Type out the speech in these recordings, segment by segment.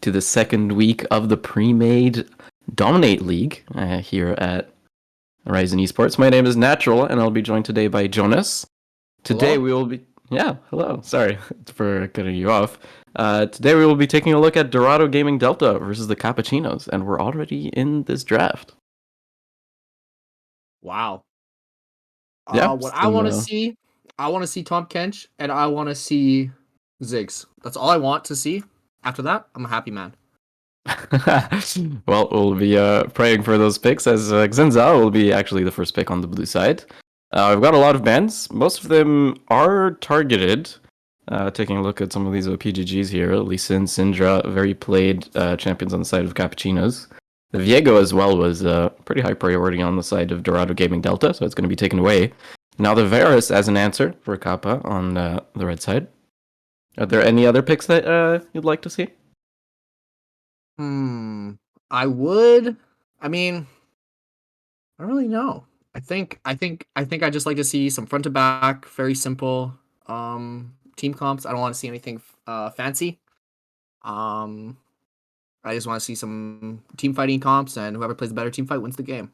to the second week of the Premade Dominate League here at Horizon Esports. My name is Natural, and I'll be joined today by Jonas. Today Hello? we will be... Yeah, hello. Sorry for cutting you off. Today we will be taking a look at Dorado Gaming Delta versus the Kappachinos, and we're already in this draft. Wow. Yeah, What I want to see, I want to see Tom Kench, and I want to see Ziggs. That's all I want to see. After that, I'm a happy man. well, we'll be praying for those picks as Crimzs will be actually the first pick on the blue side. We've got a lot of bans. Most of them are targeted. Taking a look at some of these OPGGs here, Lee Sin, Syndra, very played champions on the side of Kappachinos. The Viego as well was pretty high priority on the side of Dorado Gaming Delta, so it's going to be taken away. Now the Varus as an answer for Kappa on the red side. Are there any other picks that you'd like to see? I would. I mean, I don't really know. I just like to see some front to back, very simple team comps. I don't want to see anything fancy. Um, I just want to see some team fighting comps, and whoever plays the better team fight wins the game.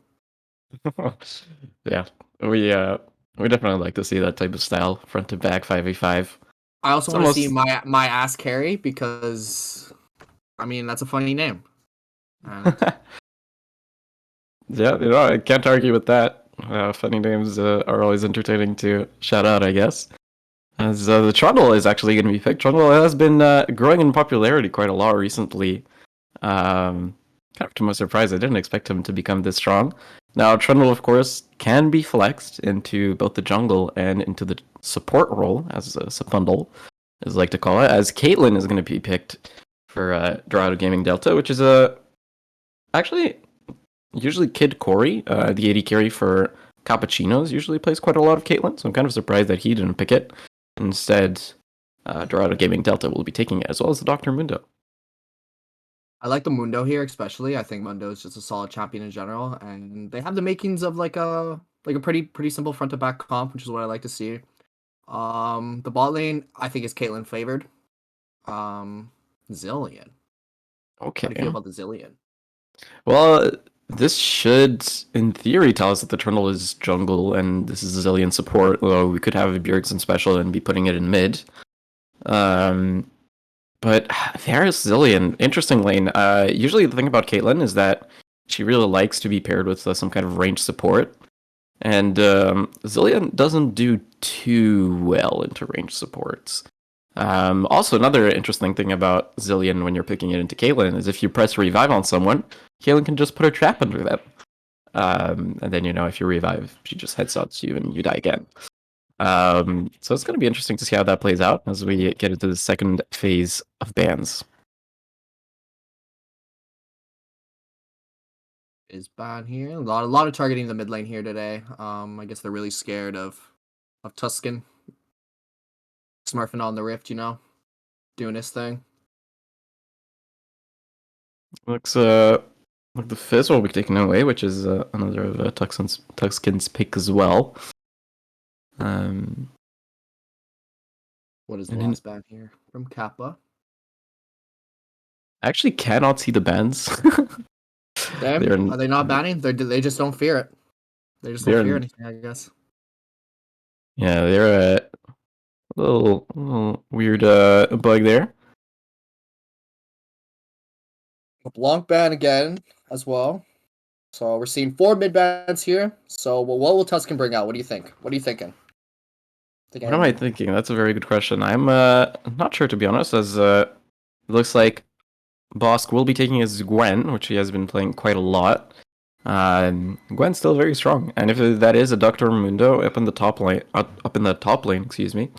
Yeah, we definitely like to see that type of style, front to back 5v5. I also It's want to see almost my ass carry because, I mean, that's a funny name. And yeah, I can't argue with that. Funny names are always entertaining to shout out, I guess. As the Trundle is actually going to be picked. Trundle has been growing in popularity quite a lot recently. Kind of to my surprise, I didn't expect him to become this strong. Now, Trundle, of course, can be flexed into both the jungle and into the support role, as a Sapundle is like to call it, as Caitlyn is going to be picked for Dorado Gaming Delta, which is actually usually Kid Corey, the AD carry for Kappachinos, usually plays quite a lot of Caitlyn, so I'm kind of surprised that he didn't pick it. Instead, Dorado Gaming Delta will be taking it, as well as the Dr. Mundo. I like the Mundo here, especially. I think Mundo is just a solid champion in general, and they have the makings of like a pretty simple front to back comp, which is what I like to see. The bot lane I think is Caitlyn flavored. Zillion. Okay. How do you feel about the Zillion? Well, this should, in theory, tell us that the Trundle is jungle and this is Zillion support, although we could have a Bjergsen special and be putting it in mid. But there's Zillion. Interesting lane. Usually the thing about Caitlyn is that she really likes to be paired with some kind of range support. And Zillion doesn't do too well into range supports. Also, another interesting thing about Zillion when you're picking it into Caitlyn is if you press revive on someone, Caitlyn can just put a trap under them. And then, if you revive, she just headshots you and you die again. So it's going to be interesting to see how that plays out as we get into the second phase of bans. Is ban here. A lot of targeting the mid lane here today. I guess they're really scared of Tuscan. Smurfing on the rift, doing his thing. Looks like the Fizz will be taken away, which is another of Tuxkin's pick as well. What is the last ban here from Kappa? I actually cannot see the bans. Them? Are they not banning? They just don't fear it. They just don't fear anything, I guess. Yeah, they're a little weird bug there. A Blanc ban again as well. So we're seeing 4 mid bans here. So what will Tuscan bring out? What do you think? What are you thinking? What am I thinking? That's a very good question. I'm not sure, to be honest, as it looks like Bosk will be taking his Gwen, which he has been playing quite a lot. Gwen's still very strong, and if that is a Dr. Mundo up in the top lane, excuse me,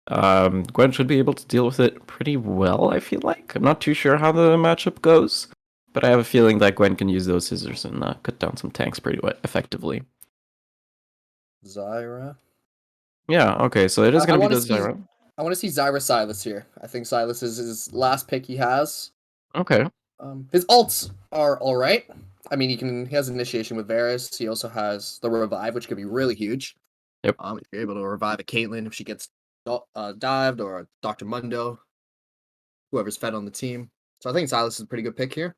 Gwen should be able to deal with it pretty well, I feel like. I'm not too sure how the matchup goes, but I have a feeling that Gwen can use those scissors and cut down some tanks pretty effectively. Zyra. Yeah, okay, so it is going to be the Zyra. I want to see Zyra Silas here. I think Silas is his last pick he has. Okay. His ults are alright. I mean, he has initiation with Varus. He also has the revive, which could be really huge. Yep. If you're able to revive a Caitlyn if she gets dived, or a Dr. Mundo, whoever's fed on the team. So I think Silas is a pretty good pick here.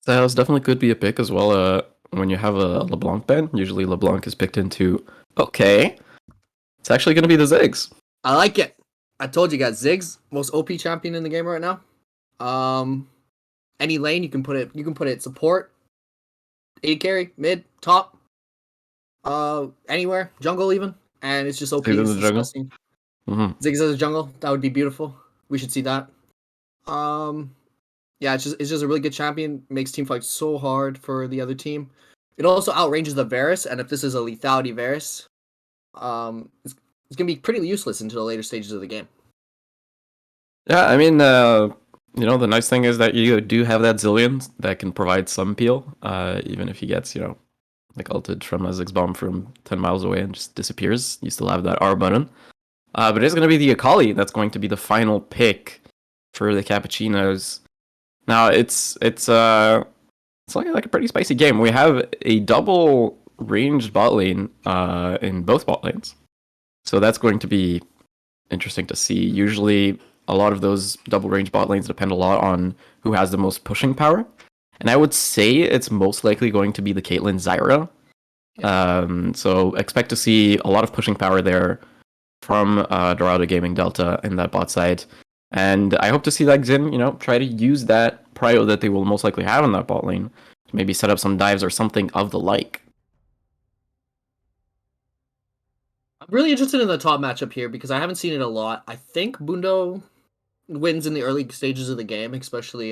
Styles definitely could be a pick as well. When you have a LeBlanc ban, usually LeBlanc is picked into. Okay, it's actually going to be the Ziggs. I like it. I told you guys, Ziggs, most OP champion in the game right now. Any lane you can put it. You can put it support, AD carry, mid, top, anywhere, jungle even, and it's just OP. Ziggs in It's the jungle. disgusting. Mm-hmm. Ziggs as a jungle, that would be beautiful. We should see that. Yeah, it's just a really good champion. Makes team fight so hard for the other team. It also outranges the Varus, and if this is a lethality Varus, it's gonna be pretty useless into the later stages of the game. Yeah, I mean, the nice thing is that you do have that Zillion that can provide some peel, even if he gets, like ulted from a Ziggs bomb from 10 miles away and just disappears. You still have that R button. But it's going to be the Akali that's going to be the final pick for the Kappachinos. Now, it's like a pretty spicy game. We have a double ranged bot lane in both bot lanes. So that's going to be interesting to see. Usually, a lot of those double range bot lanes depend a lot on who has the most pushing power. And I would say it's most likely going to be the Caitlyn Zyra. So expect to see a lot of pushing power there from Dorado Gaming Delta in that bot side. And I hope to see that Xin, try to use that prio that they will most likely have in that bot lane to maybe set up some dives or something of the like. I'm really interested in the top matchup here because I haven't seen it a lot. I think Bundo wins in the early stages of the game, especially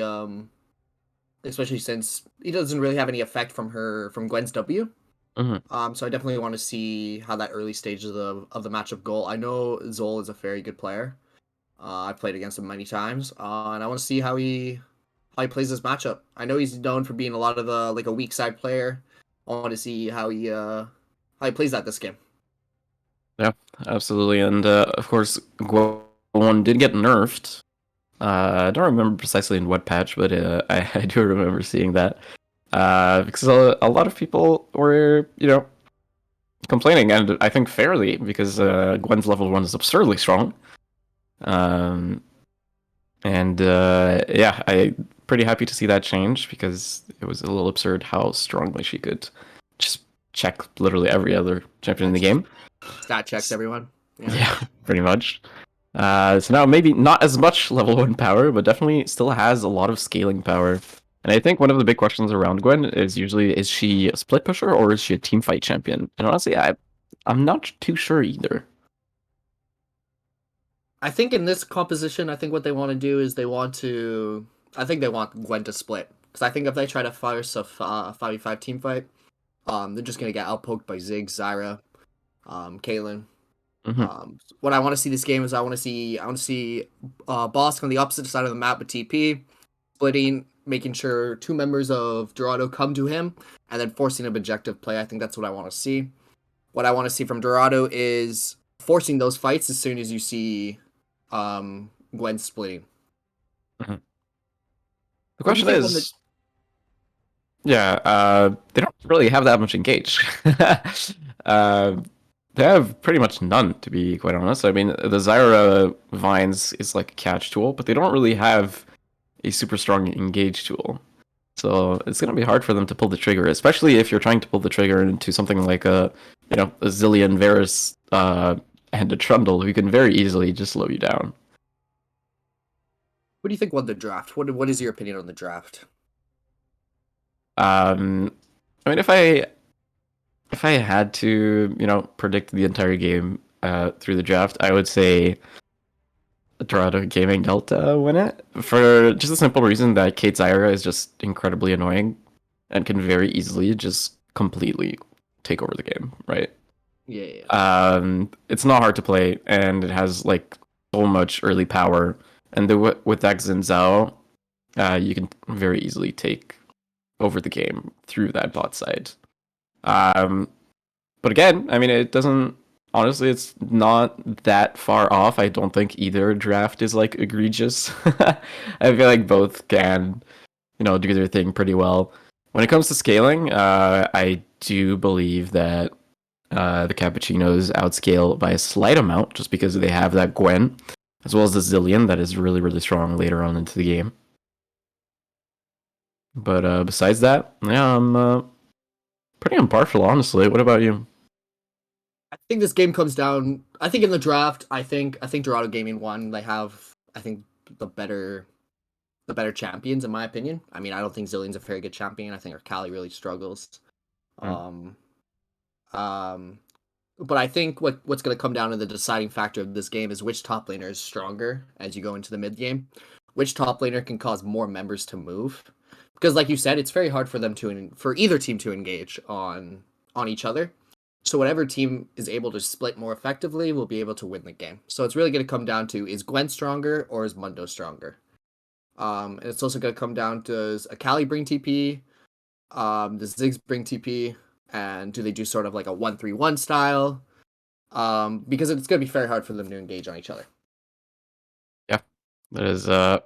since he doesn't really have any effect from Gwen's W. Mm-hmm. So I definitely want to see how that early stages of the matchup go. I know Zol is a very good player. I've played against him many times, and I want to see how he plays this matchup. I know he's known for being a lot of a weak side player. I want to see how he plays that this game. Yeah, absolutely. And of course, Gwon did get nerfed. I don't remember precisely in what patch, but I do remember seeing that. Because a lot of people were, complaining, and I think fairly, because Gwen's level 1 is absurdly strong. Yeah, I'm pretty happy to see that change, because it was a little absurd how strongly she could just check literally every other champion in the game. Stat checks everyone. Yeah, pretty much. So now maybe not as much level 1 power, but definitely still has a lot of scaling power. And I think one of the big questions around Gwen is usually, is she a split pusher or is she a team fight champion? And honestly, I'm not too sure either. I think in this composition, I think what they want to do is they want Gwen to split. Because I think if they try to force a 5v5 team fight, they're just going to get outpoked by Ziggs, Zyra, Caitlyn. Mm-hmm. What I want to see this game is I want to see Bosk on the opposite side of the map with TP, splitting, making sure 2 members of Dorado come to him, and then forcing an objective play. I think that's what I want to see. What I want to see from Dorado is forcing those fights as soon as you see Gwen splitting. Mm-hmm. The question is, they don't really have that much engage. They have pretty much none, to be quite honest. I mean, the Zyra Vines is like a catch tool, but they don't really have a super strong engage tool. So it's going to be hard for them to pull the trigger, especially if you're trying to pull the trigger into something like a Zillion, Varus, and a Trundle, who can very easily just slow you down. What do you think won the draft? What is your opinion on the draft? I mean, if I had to, predict the entire game through the draft, I would say Dorado Gaming Delta win it, for just the simple reason that Kate Zyra is just incredibly annoying and can very easily just completely take over the game, right? Yeah. It's not hard to play, and it has like so much early power, and with Xin Zhao, you can very easily take over the game through that bot side. But again, I mean, it doesn't. Honestly, it's not that far off. I don't think either draft is like egregious. I feel like both can, do their thing pretty well. When it comes to scaling, I do believe that the Kappachinos outscale by a slight amount, just because they have that Gwen, as well as the Zillion that is really, really strong later on into the game. But besides that, yeah, I'm pretty impartial, honestly. What about you? I think this game comes down. I think in the draft, I think Dorado Gaming won. They have, I think, the better the better champions in my opinion. I mean, I don't think Zillion's a very good champion. I think Arcali really struggles. Mm. Um, um, but I think what's going to come down to the deciding factor of this game is which top laner is stronger as you go into the mid game. Which top laner can cause more members to move? Because, like you said, it's very hard for them for either team to engage on each other. So whatever team is able to split more effectively will be able to win the game. So it's really going to come down to is Gwen stronger or is Mundo stronger? And it's also going to come down to does Akali bring TP? Does Ziggs bring TP? And do they do sort of like a 1-3-1 style? Because it's going to be very hard for them to engage on each other. Yeah, that is uh,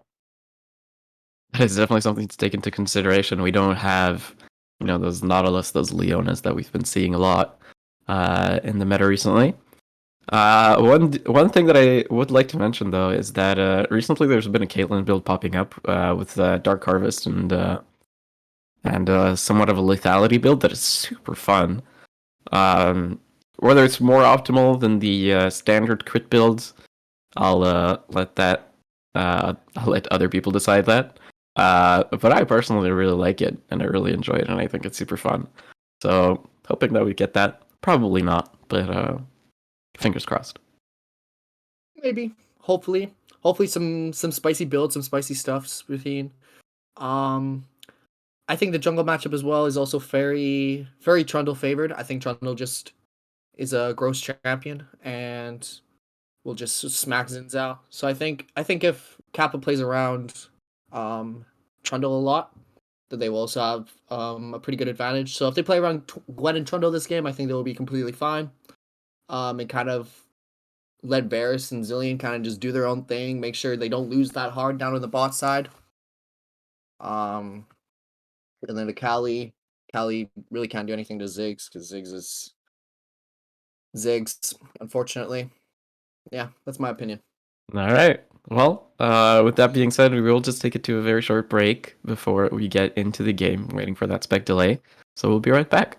that is definitely something to take into consideration. We don't have, those Nautilus, those Leonas that we've been seeing a lot in the meta recently. One thing that I would like to mention though is that recently there's been a Caitlyn build popping up with Dark Harvest and somewhat of a lethality build that is super fun. Um, Whether it's more optimal than the standard crit builds, I'll I'll let other people decide that. But I personally really like it and I really enjoy it and I think it's super fun. So hoping that we get that. Probably not, but fingers crossed. Maybe, hopefully some spicy builds, some spicy stuffs routine. Um, I think the jungle matchup as well is also very Trundle favored. I think Trundle just is a gross champion and will just smack Zinzao. So I think if Kappa plays around Trundle a lot, that they will also have a pretty good advantage. So if they play around Gwen and Trundle this game, I think they will be completely fine. And kind of let Varus and Zillion kind of just do their own thing, make sure they don't lose that hard down on the bot side. Um, and then the Kali really can't do anything to Ziggs because Ziggs is Ziggs, unfortunately. Yeah, that's my opinion. All right. Well, with that being said, we will just take it to a very short break before we get into the game, waiting for that spec delay. So we'll be right back.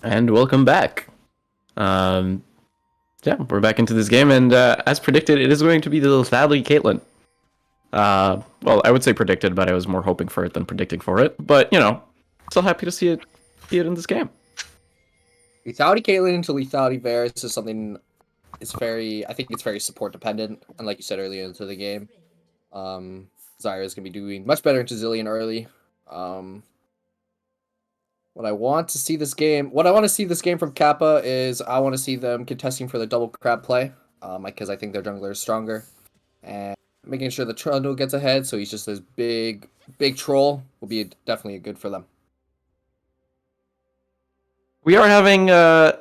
And welcome back. Um, yeah, we're back into this game, and as predicted, it is going to be the lethality Caitlyn. Well, I would say predicted, but I was more hoping for it than predicting for it. But still happy to see it in this game. Lethality Caitlyn to lethality Varus is something. I think it's very support dependent, and like you said earlier into the game, Zyra is gonna be doing much better into Zilean early. What I want to see this game from Kappa is I want to see them contesting for the double crab play, because I think their jungler is stronger, and making sure the Trundle gets ahead, so he's just this big troll will be definitely good for them. We are having a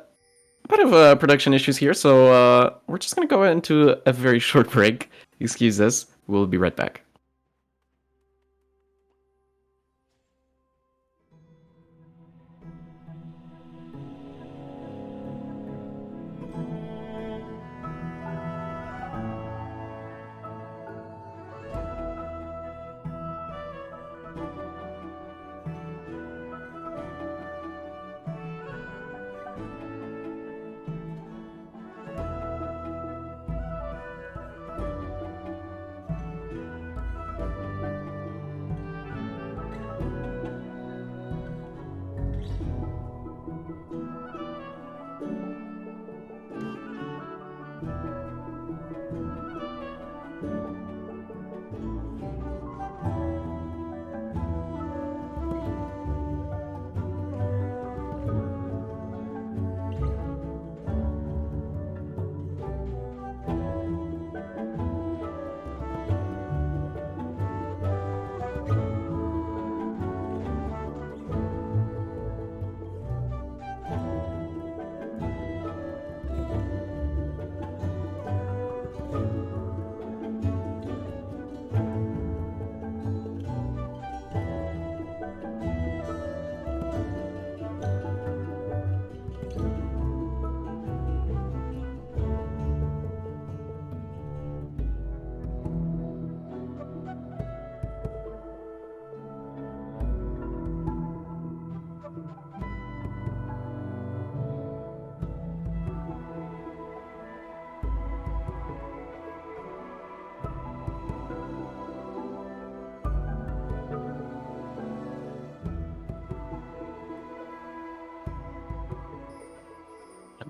bit of production issues here, so we're just gonna go into a very short break. Excuse us. We'll be right back.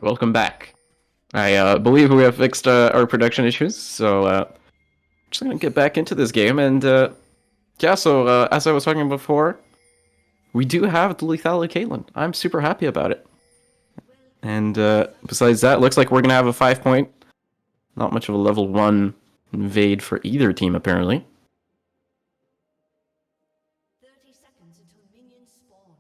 Welcome back. I believe we have fixed our production issues, so just gonna get back into this game. And yeah, so as I was talking before, we do have the lethality Caitlyn. I'm super happy about it. And besides that, looks like we're gonna have a 5-point. Not much of a level 1 invade for either team, apparently. 30 seconds until minions spawn.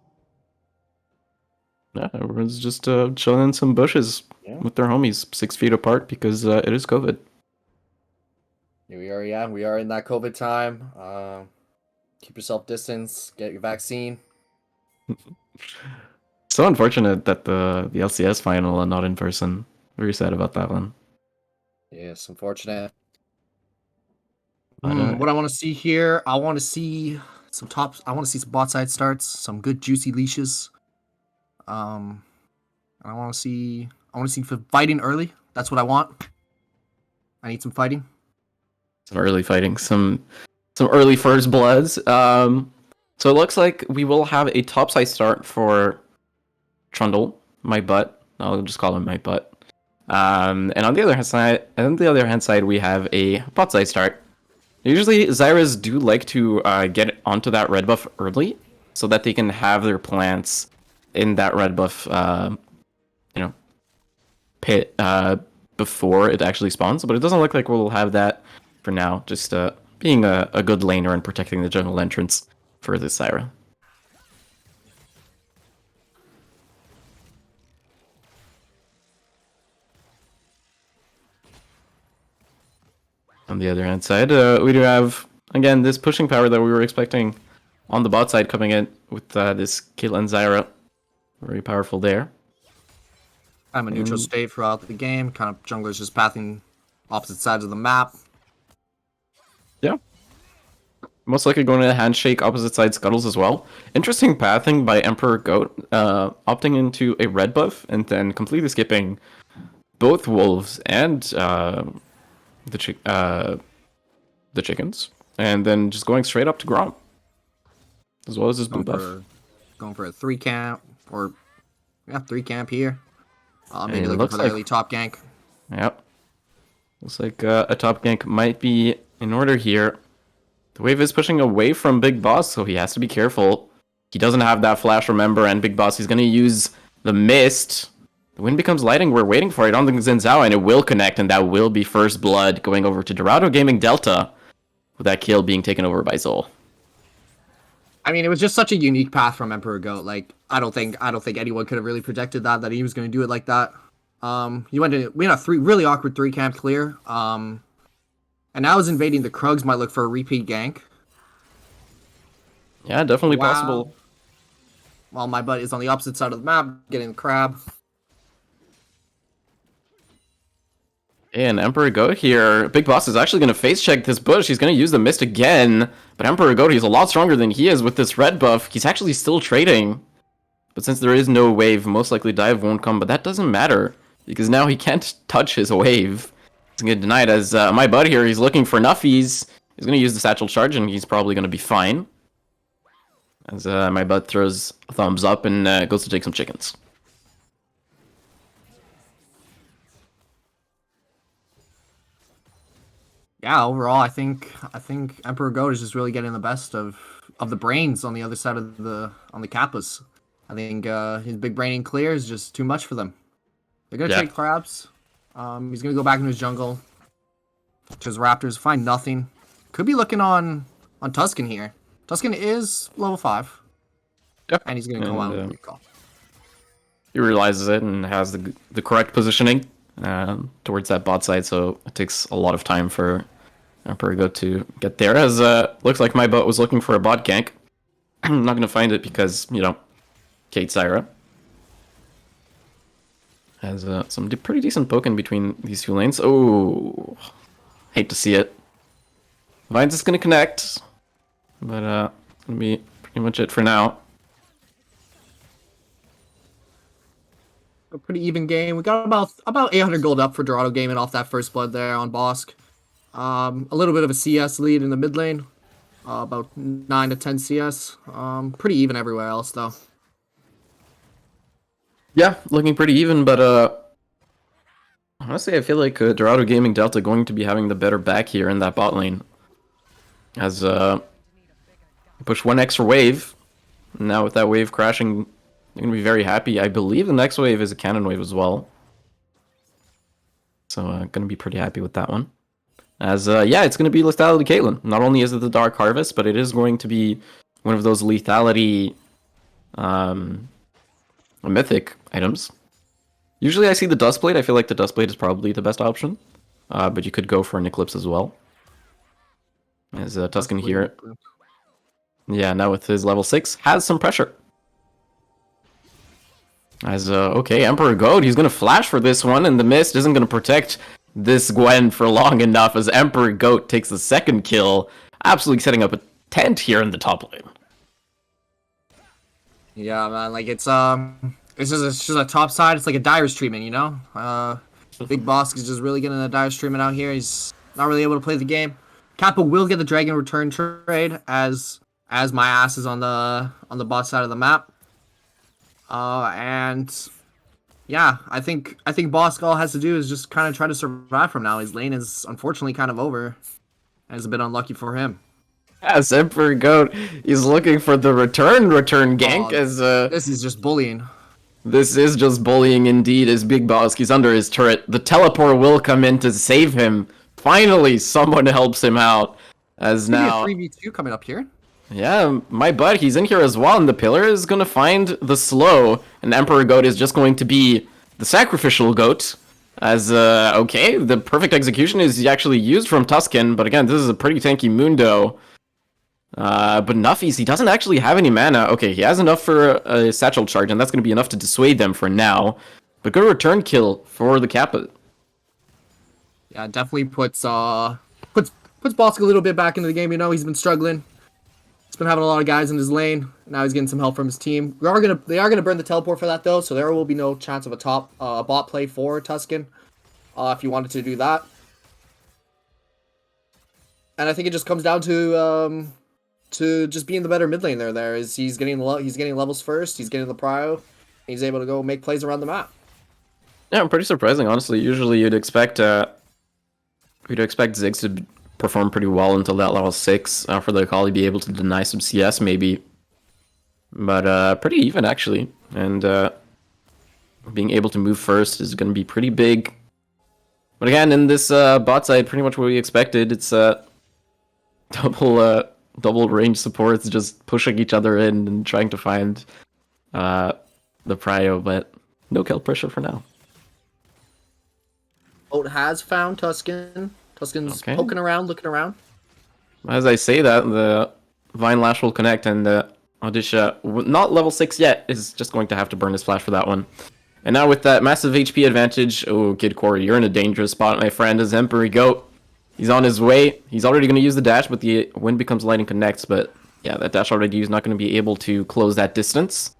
Yeah, everyone's just chilling in some bushes with their homies 6 feet apart because it is COVID. Here we are, yeah. We are in that COVID time. Keep yourself distance, get your vaccine. So unfortunate that the LCS final and not in person. Very sad about that one. Yes, unfortunate. But, What I want to see here, I want to see some bot side starts, some good juicy leashes. I want to see fighting early. That's what I want. I need some fighting. some early fighting, some early first bloods. So it looks like we will have a topside start for Trundle, my butt. I'll just call him my butt. And on the other hand side, we have a bot side start. Usually, Zyras do like to get onto that red buff early, so that they can have their plants in that red buff, pit before it actually spawns. But it doesn't look like we'll have that for now. Just being a good laner and protecting the jungle entrance for this Zyra. On the other hand side, we do have, again, this pushing power that we were expecting on the bot side coming in with this Caitlyn Zyra. Very powerful there. I'm a neutral state throughout the game. Kind of junglers just pathing opposite sides of the map. Yeah. Most likely going to handshake opposite side scuttles as well. Interesting pathing by Emperor Goat, opting into a red buff and then completely skipping both wolves and the chickens. and then just going straight up to Grom, as well as his blue buff. Going for a 3 camp, or yeah, 3 camp here. Maybe And it looking looks for the like- early top gank. Yep. Looks like a top gank might be in order here. The wave is pushing away from Big Boss, so he has to be careful. He doesn't have that flash, remember, and Big Boss, he's going to use the mist. The wind becomes lighting. We're waiting for it on the Zinzao, and it will connect, and that will be first blood going over to Dorado Gaming Delta, with that kill being taken over by Zol. I mean, it was just such a unique path from Emperor Goat. Like, I don't think anyone could have really projected that he was going to do it like that. We had a really awkward 3 camp clear. And now is invading the Krugs might look for a repeat gank. Yeah, definitely Wow. possible. While my butt is on the opposite side of the map, getting the crab. And Emperor Goat here. Big Boss is actually going to face check this bush. He's going to use the mist again. But Emperor Goat, he's a lot stronger than he is with this red buff. He's actually still trading. But since there is no wave, most likely dive won't come. But that doesn't matter, because now he can't touch his wave. He's going to deny it as my bud here. He's looking for nuffies. He's going to use the satchel charge, and he's probably going to be fine. As my bud throws a thumbs up and goes to take some chickens. Yeah, overall, I think Emperor Goat is just really getting the best of the brains on the other side of the Kappas. I think his big braining clear is just too much for them. They're gonna take crabs. He's gonna go back into his jungle. To his raptors, find nothing. Could be looking on Tuscan here. Tuscan is level 5. Yep. And he's gonna go out with a recall. He realizes it and has the correct positioning towards that bot side, so it takes a lot of time for Emperor Goat to get there. As looks like my bot was looking for a bot gank. I'm not gonna find it because, you know, Kate Syra has some pretty decent poke in between these two lanes. Oh, hate to see it. Vine's is gonna connect, but it's gonna be pretty much it for now. A pretty even game. We got about 800 gold up for Dorado gaming off that first blood there on Bosk. A little bit of a CS lead in the mid lane. About 9 to 10 CS. Pretty even everywhere else though. Yeah, looking pretty even, but honestly, I feel like Dorado Gaming Delta going to be having the better back here in that bot lane. As push one extra wave. Now with that wave crashing, they're going to be very happy. I believe the next wave is a cannon wave as well. So going to be pretty happy with that one. As yeah, it's going to be Lethality Caitlyn. Not only is it the Dark Harvest, but it is going to be one of those lethality mythic items. Usually I see the Dustblade. I feel like the Dustblade is probably the best option. But you could go for an Eclipse as well. As Tuscan here. Yeah, now with his level 6, has some pressure. As, okay, Emperor Goat, he's going to flash for this one, and the mist isn't going to protect this Gwen for long enough as Emperor Goat takes the second kill, absolutely setting up a tent here in the top lane. Yeah, man, like it's just a top side. It's like a Dyer's treatment, you know. Big Boss is just really getting a Dyer's treatment out here. He's not really able to play the game. Kappa will get the Dragon return trade as my ass is on the bot side of the map. And yeah, I think Boss all has to do is just kind of try to survive from now. His lane is unfortunately kind of over, and it's a bit unlucky for him. As Emperor Goat, he's looking for the return gank as This is just bullying. This is just bullying indeed, as Big Boss, he's under his turret. The teleport will come in to save him. Finally, someone helps him out. As now... 3v2 coming up here. Yeah, my butt, he's in here as well, and the pillar is going to find the slow, and Emperor Goat is just going to be the sacrificial goat. As, okay, the perfect execution is actually used from Tuscan, but again, this is a pretty tanky Mundo. But Nuffies, he doesn't actually have any mana. Okay, he has enough for a satchel charge, and that's going to be enough to dissuade them for now. But good return kill for the Kappa. Yeah, definitely puts Bosk a little bit back into the game. You know, he's been struggling. He's been having a lot of guys in his lane. Now he's getting some help from his team. They are gonna burn the teleport for that though, so there will be no chance of a bot play for Tuscan. If you wanted to do that. And I think it just comes down to just being the better mid lane there. Is he's getting levels first, he's getting the prio, he's able to go make plays around the map. Yeah, pretty surprising, honestly. Usually you'd expect Ziggs to perform pretty well until that level 6 for the Akali be able to deny some CS maybe. But pretty even actually. And being able to move first is going to be pretty big. But again, in this bot side, pretty much what we expected. It's double range supports just pushing each other in and trying to find the prio, but no kill pressure for now. Boat has found Tuscan. Tuscan's Okay. poking around, looking around. As I say that, the Vine Lash will connect, and Odisha, not level 6 yet, is just going to have to burn his flash for that one. And now with that massive HP advantage, oh, Kid Corey, you're in a dangerous spot, my friend, as Emperor Goat. He's on his way. He's already going to use the dash, but the Wind Becomes Lighting connects, but yeah, that dash already used, not going to be able to close that distance.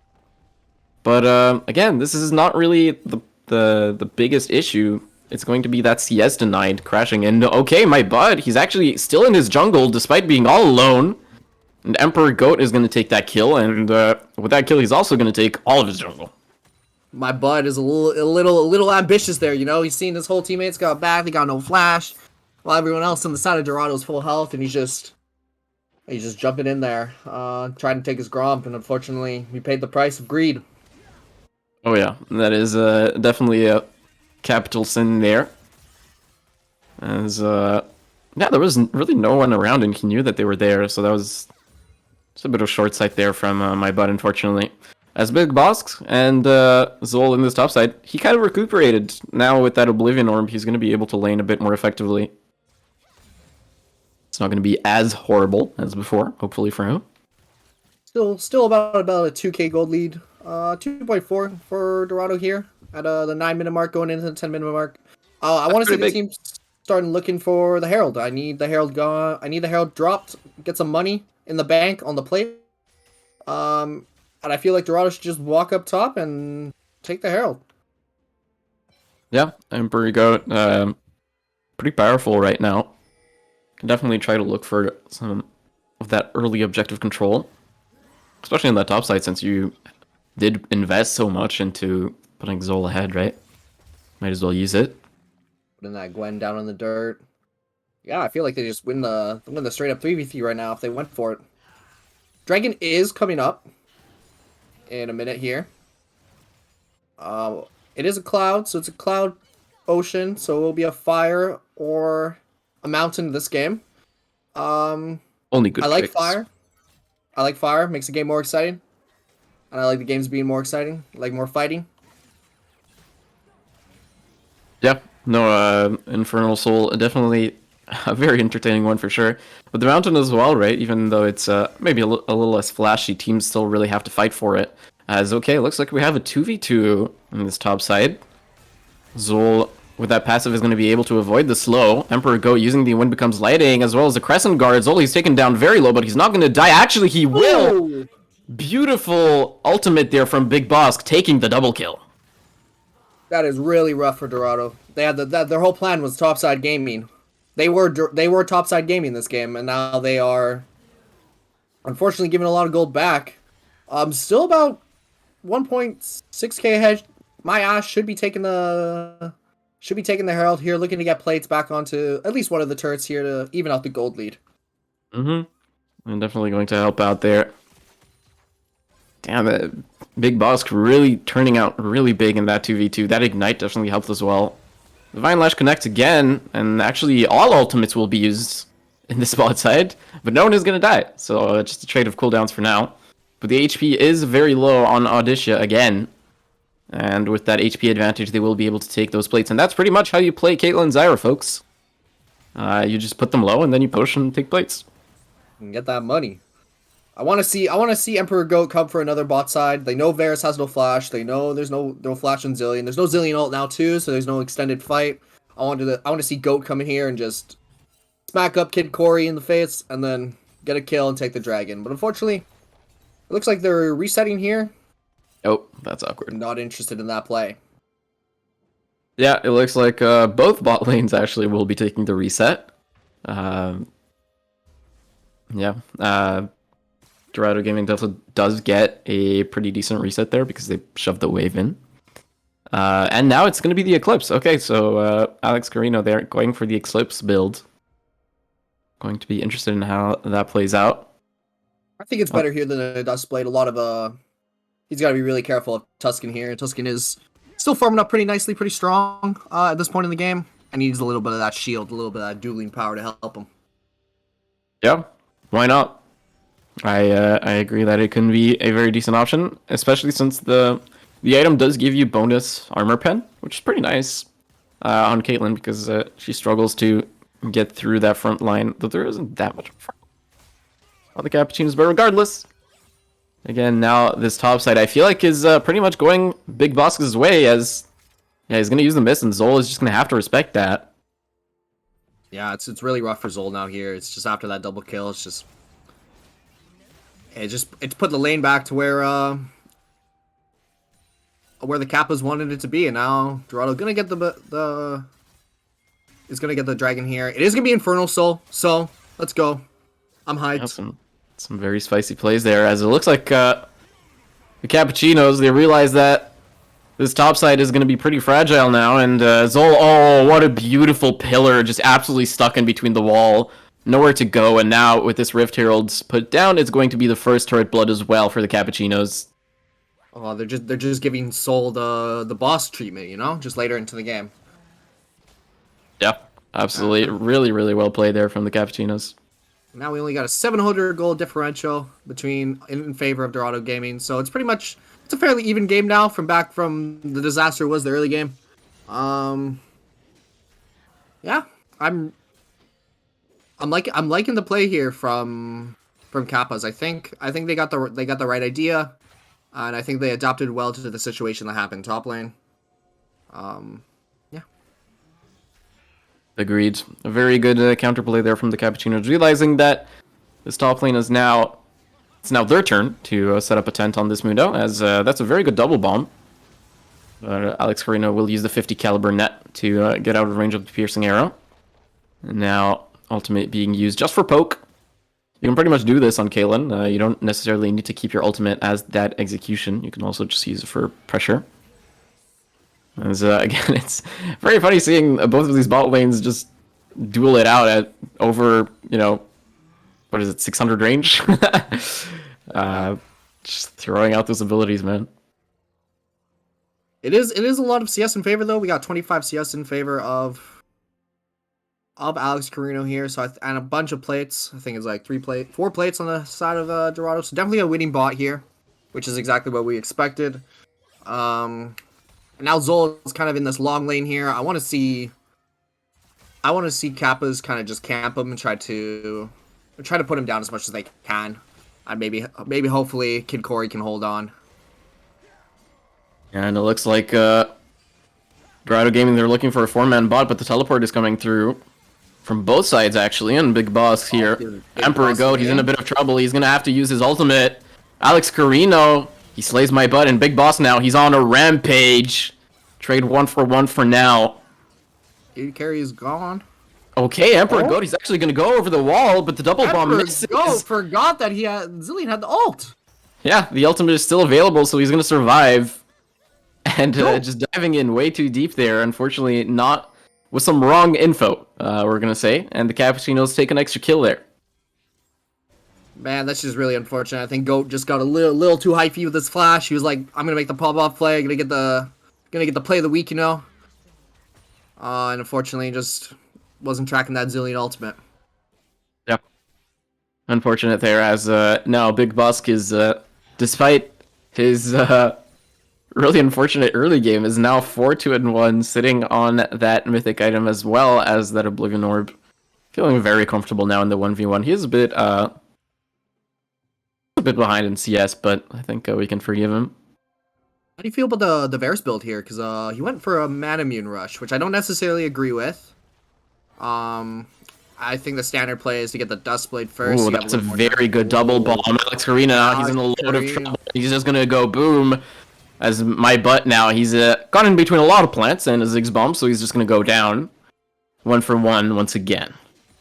But again, this is not really the biggest issue. It's going to be that CS denied crashing. And okay, my bud, he's actually still in his jungle despite being all alone. And Emperor Goat is going to take that kill, and with that kill, he's also going to take all of his jungle. My bud is a little ambitious there, you know. He's seen his whole teammates got back, they got no flash, while everyone else on the side of Dorado's full health, and he's just jumping in there, trying to take his Gromp, and unfortunately, he paid the price of greed. Oh yeah, that is definitely a capital sin there. As yeah, there was really no one around, and he knew that they were there, so that was just a bit of short sight there from my bud, unfortunately. As Big Boss and Zol in this top side, he kind of recuperated. Now with that Oblivion Orb, he's going to be able to lane a bit more effectively. It's not going to be as horrible as before, hopefully for him. Still about a 2k gold lead. 2.4 for Dorado here at the 9-minute mark, going into the 10-minute mark. I want to see the team starting looking for the Herald. I need the Herald gone. I need the Herald dropped. Get some money in the bank on the plate. And I feel like Dorado should just walk up top and take the Herald. Yeah, Emperor Goat, pretty powerful right now. Can definitely try to look for some of that early objective control, especially on that top side, since you did invest so much into putting Zol ahead, right? Might as well use it. Putting that Gwen down in the dirt. Yeah, I feel like they just win the straight up 3v3 right now if they went for it. Dragon is coming up in a minute here. It is a cloud, so it's a cloud ocean, so it will be a fire or a mountain this game. Only good. I like picks. fire. I like fire. Makes the game more exciting. And I like the games being more exciting. I like more fighting. Yeah, no, Infernal Soul, definitely a very entertaining one for sure. But the Mountain as well, right? Even though it's maybe a little less flashy, teams still really have to fight for it. As okay, looks like we have a 2v2 on this top side. Zol, with that passive, is going to be able to avoid the slow. Emperor Goat using the Wind Becomes Lighting, as well as the Crescent Guard. Zol, he's taken down very low, but he's not going to die. Actually, he will! Ooh. Beautiful ultimate there from Big Boss, taking the double kill. That is really rough for Dorado. They had their whole plan was topside gaming. They were topside gaming this game, and now they are unfortunately giving a lot of gold back. Still about 1.6k ahead. My ass should be taking the Herald here, looking to get plates back onto at least one of the turrets here to even out the gold lead. I'm definitely going to help out there. Damn it. Big Boss really turning out really big in that 2v2. That Ignite definitely helped as well. The Vine Lash connects again, and actually all ultimates will be used in the spot side, but no one is going to die. So just a trade of cooldowns for now. But the HP is very low on Odisha again. And with that HP advantage, they will be able to take those plates. And that's pretty much how you play Caitlyn Zyra, folks. You just put them low, and then you push and take plates. And get that money. I want to see Emperor Goat come for another bot side. They know Varus has no flash. They know there's no flash on Zillion. There's no Zillion ult now too, so there's no extended fight. I want to see Goat come in here and just smack up Kid Corey in the face and then get a kill and take the dragon. But unfortunately, it looks like they're resetting here. Oh, that's awkward. Not interested in that play. Yeah, it looks like both bot lanes actually will be taking the reset. Yeah. Dorado Gaming does get a pretty decent reset there because they shoved the wave in. And now it's going to be the Eclipse. Okay, so Alex Carino there going for the Eclipse build. Going to be interested in how that plays out. I think it's better here than a Dust Blade. A lot of he's got to be really careful of Tuscan here. Tuscan is still farming up pretty nicely, pretty strong at this point in the game, and he needs a little bit of that shield, a little bit of that dueling power to help him. Yeah, why not? I agree that it can be a very decent option, especially since the item does give you bonus armor pen, which is pretty nice on Caitlyn because she struggles to get through that front line, though there isn't that much on the Kappachinos. But regardless, again, now this top side I feel like is pretty much going Big Boss's way, as he's going to use the mist, and Zol is just going to have to respect that. Yeah, it's really rough for Zol now here. It's just after that double kill, it's put the lane back to where the Kappas wanted it to be, and now Dorado gonna get is gonna get the dragon here. It is gonna be Infernal Soul, so let's go. I'm hyped. Yeah, some very spicy plays there, as it looks like the Kappachinos, they realize that this top side is going to be pretty fragile now, and Zol, oh, what a beautiful pillar, just absolutely stuck in between the wall, nowhere to go, and now with this Rift Herald put down, it's going to be the first turret blood as well for the Kappachinos. Oh, they're just giving Soul the boss treatment, you know, just later into the game. Yeah, absolutely, really, really well played there from the Kappachinos. Now we only got a 700 goal differential in favor of Dorado Gaming, so it's pretty much a fairly even game now from the disaster was the early game. Yeah, I'm liking the play here from Kappas. I think they got the right idea, and I think they adapted well to the situation that happened top lane. Yeah. Agreed. A very good counterplay there from the Kappachinos, realizing that this top lane is now their turn to set up a tent on this Mundo, as that's a very good double bomb. Alex Carino will use the 50 caliber net to get out of range of the piercing arrow. And now ultimate being used just for poke. You can pretty much do this on Caitlyn. You don't necessarily need to keep your ultimate as that execution. You can also just use it for pressure. As again, it's very funny seeing both of these bot lanes just duel it out at over, what is it, 600 range? Just throwing out those abilities, man. It is a lot of CS in favor, though. We got 25 CS in favor of Alex Carino here, and a bunch of plates. I think it's like 4 plates on the side of Dorado. So definitely a winning bot here, which is exactly what we expected. And now Zol is kind of in this long lane here. I want to see Kappas kind of just camp him and try to put him down as much as they can. And maybe hopefully Kid Corey can hold on. Yeah, and it looks like Dorado Gaming, they're looking for a 4-man bot, but the teleport is coming through from both sides, actually, and Big Boss here. Emperor Goat, he's in a bit of trouble. He's going to have to use his ultimate. Alex Carino, he slays my butt, and Big Boss now, he's on a rampage. Trade 1 for 1 for now. Kid Carey is gone. Okay, Emperor Goat, he's actually going to go over the wall, but the double bomb misses. Goat forgot that Zilean had the ult. Yeah, the ultimate is still available, so he's going to survive. And just diving in way too deep there, unfortunately not with some wrong info, we're going to say. And the Kappachinos take an extra kill there. Man, that's just really unfortunate. I think Goat just got a little too hypey with his flash. He was like, I'm going to make the pop-off play, going to get the play of the week, And unfortunately just wasn't tracking that Zilean ultimate. Yep. Unfortunate there, as now Big Busk is, despite his really unfortunate early game, is now 4-2-1, sitting on that mythic item as well as that Oblivion Orb. Feeling very comfortable now in the 1v1. He is a bit behind in CS, but I think we can forgive him. How do you feel about the Varus build here? Because he went for a Manamune Rush, which I don't necessarily agree with. I think the standard play is to get the Dust Blade first. Ooh, that's a very good double bomb. Alex Carino now, he's in a load of trouble. He's just going to go boom. As my butt now, he's got in between a lot of plants and a Ziggs bomb, so he's just going to go down 1 for 1 once again.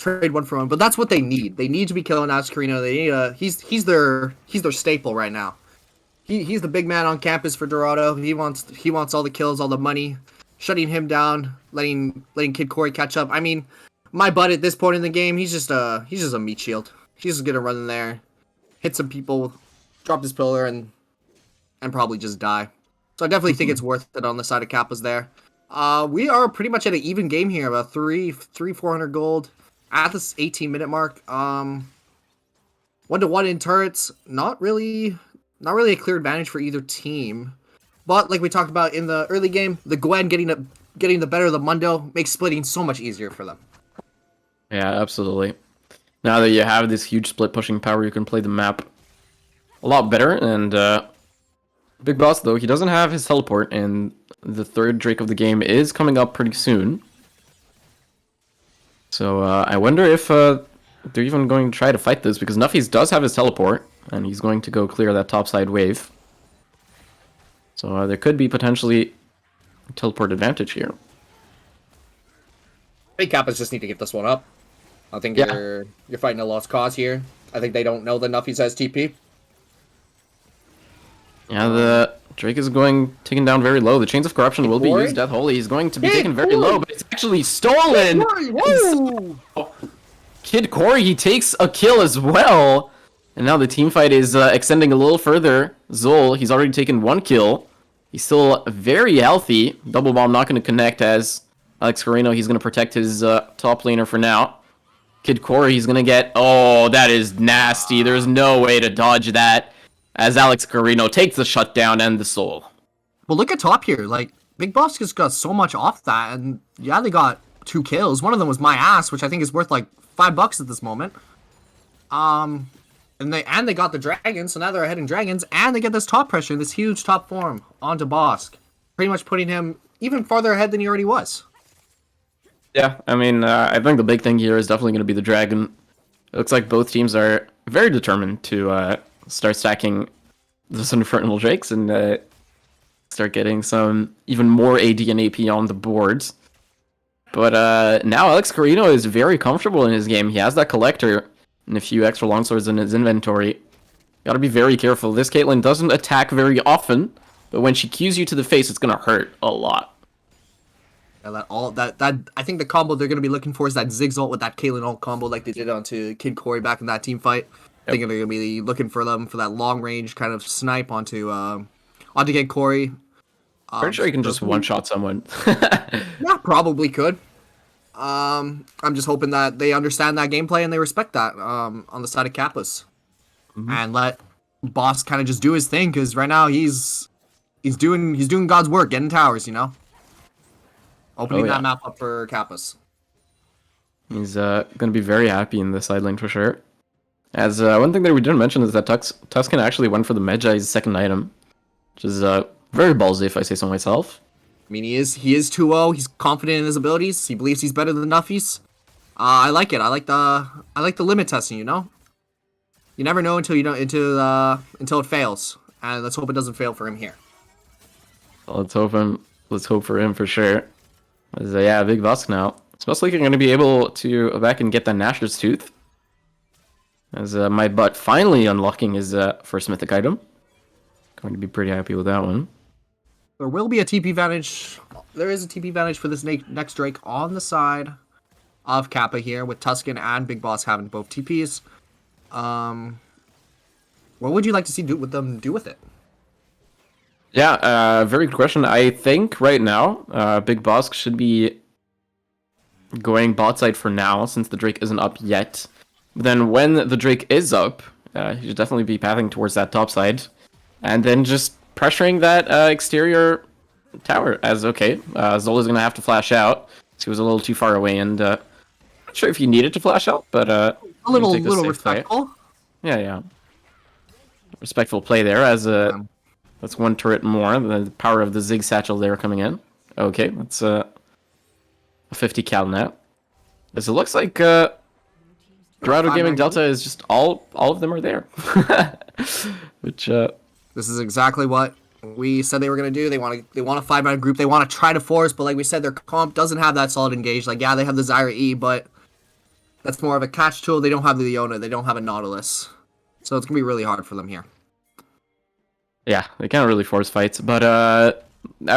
trade one for one. But that's what they need. They need to be killing Alex Carino. They need a he's their staple right now. He's the big man on campus for Dorado. He wants all the kills, all the money, shutting him down, letting Kid Corey catch up. I mean, my butt at this point in the game, he's just a meat shield. He's just gonna run in there, hit some people, drop this pillar, and probably just die. So I definitely think it's worth it on the side of Kappa's there. We are pretty much at an even game here, about 400 gold at this 18-minute mark. 1-to-1 in turrets, not really a clear advantage for either team. But like we talked about in the early game, the Gwen getting the better of the Mundo makes splitting so much easier for them. Yeah, absolutely. Now that you have this huge split pushing power, you can play the map a lot better. And Big Boss, though, he doesn't have his teleport, and the third Drake of the game is coming up pretty soon. So I wonder if they're even going to try to fight this, because Nuffy's does have his teleport, and he's going to go clear that topside wave. So there could be potentially a teleport advantage here. I think Kappas just need to get this one up. I think you're fighting a lost cause here. I think they don't know that Nuffy says TP. Yeah, the Drake is taken down very low. The Chains of Corruption will be used. Death Holy is going to be taken very low, but it's actually stolen! Kid Corey, he takes a kill as well. And now the team fight is extending a little further. Zol, he's already taken 1 kill. He's still very healthy. Double Bomb not going to connect as Alex Carino. He's going to protect his top laner for now. Kid Corey, he's going to get... Oh, that is nasty. There's no way to dodge that as Alex Carino takes the shutdown and the soul. Well, look at top here. Like, Big Boss just got so much off that. And yeah, they got 2 kills. One of them was my ass, which I think is worth like $5 at this moment. And they got the dragons, so now they're ahead in dragons, and they get this top pressure, this huge top form onto Bosk, pretty much putting him even farther ahead than he already was. Yeah, I mean, I think the big thing here is definitely going to be the dragon. It looks like both teams are very determined to start stacking those Infernal Drakes and start getting some even more AD and AP on the boards. But now Alex Carino is very comfortable in his game. He has that Collector and a few extra longswords in his inventory. Gotta be very careful. This Caitlyn doesn't attack very often, but when she cues you to the face, it's gonna hurt a lot. Yeah, I think the combo they're gonna be looking for is that Ziggs ult with that Caitlyn ult combo like they did onto Kid Corey back in that team fight. I think they're gonna be looking for them for that long range kind of snipe onto Kid Corey. Pretty sure you can just one-shot someone. Yeah, probably could. I'm just hoping that they understand that gameplay and they respect that on the side of Kappas. And let Boss kind of just do his thing, because right now he's doing God's work, getting towers, you know? Opening that map up for Kappas. He's going to be very happy in the side lane for sure. As one thing that we didn't mention is that Tuscan actually went for the Medjai's second item, which is very ballsy if I say so myself. I mean, he is 2-0. He's confident in his abilities. He believes he's better than Nuffies. I like it. I like the limit testing. You know, you never know until it fails. And let's hope it doesn't fail for him here. Let's hope for him for sure. Yeah, Big Boss now. It's most likely going to be able to go back and get that Gnasher's Tooth. As my butt finally unlocking his first mythic item. Going to be pretty happy with that one. There will be a TP advantage. There is a TP advantage for this next Drake on the side of Kappa here, with Tuscan and Big Boss having both TPs. What would you like to see them do with it? Yeah, very good question. I think right now, Big Boss should be going bot side for now, since the Drake isn't up yet. But then when the Drake is up, he should definitely be pathing towards that top side. And then just pressuring that exterior tower as Zola's gonna have to flash out. So he was a little too far away, and not sure if he needed to flash out, but a little respectful. Play. Yeah. Respectful play there, as that's one turret more. The power of the Zig Satchel there coming in. Okay, that's a 50 cal now. As it looks like Dorado Gaming Delta is just all of them are there. Which this is exactly what we said they were gonna do. They want a 5-man group. They want to try to force, but like we said, their comp doesn't have that solid engage. Like, yeah, they have the Zyra E, but That's more of a catch tool. They don't have the Leona. They don't have a Nautilus. So it's going to be really hard for them here. Yeah, they can't really force fights. But I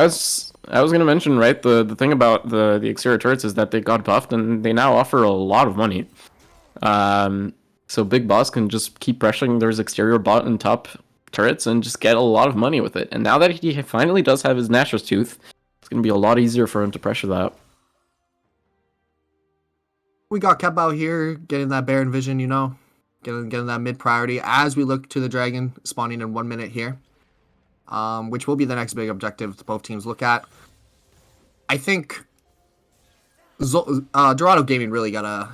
was gonna mention, right, the thing about the exterior turrets is that they got buffed and they now offer a lot of money. So Big Boss can just keep pressuring those exterior bot and top turrets and just get a lot of money with it. And now that he finally does have his Gnasher's Tooth, it's gonna be a lot easier for him to pressure that. We got Kep out here getting that Baron vision, you know, getting that mid priority as we look to the dragon spawning in 1 minute here, which will be the next big objective both teams look at. I think Dorado Gaming really gotta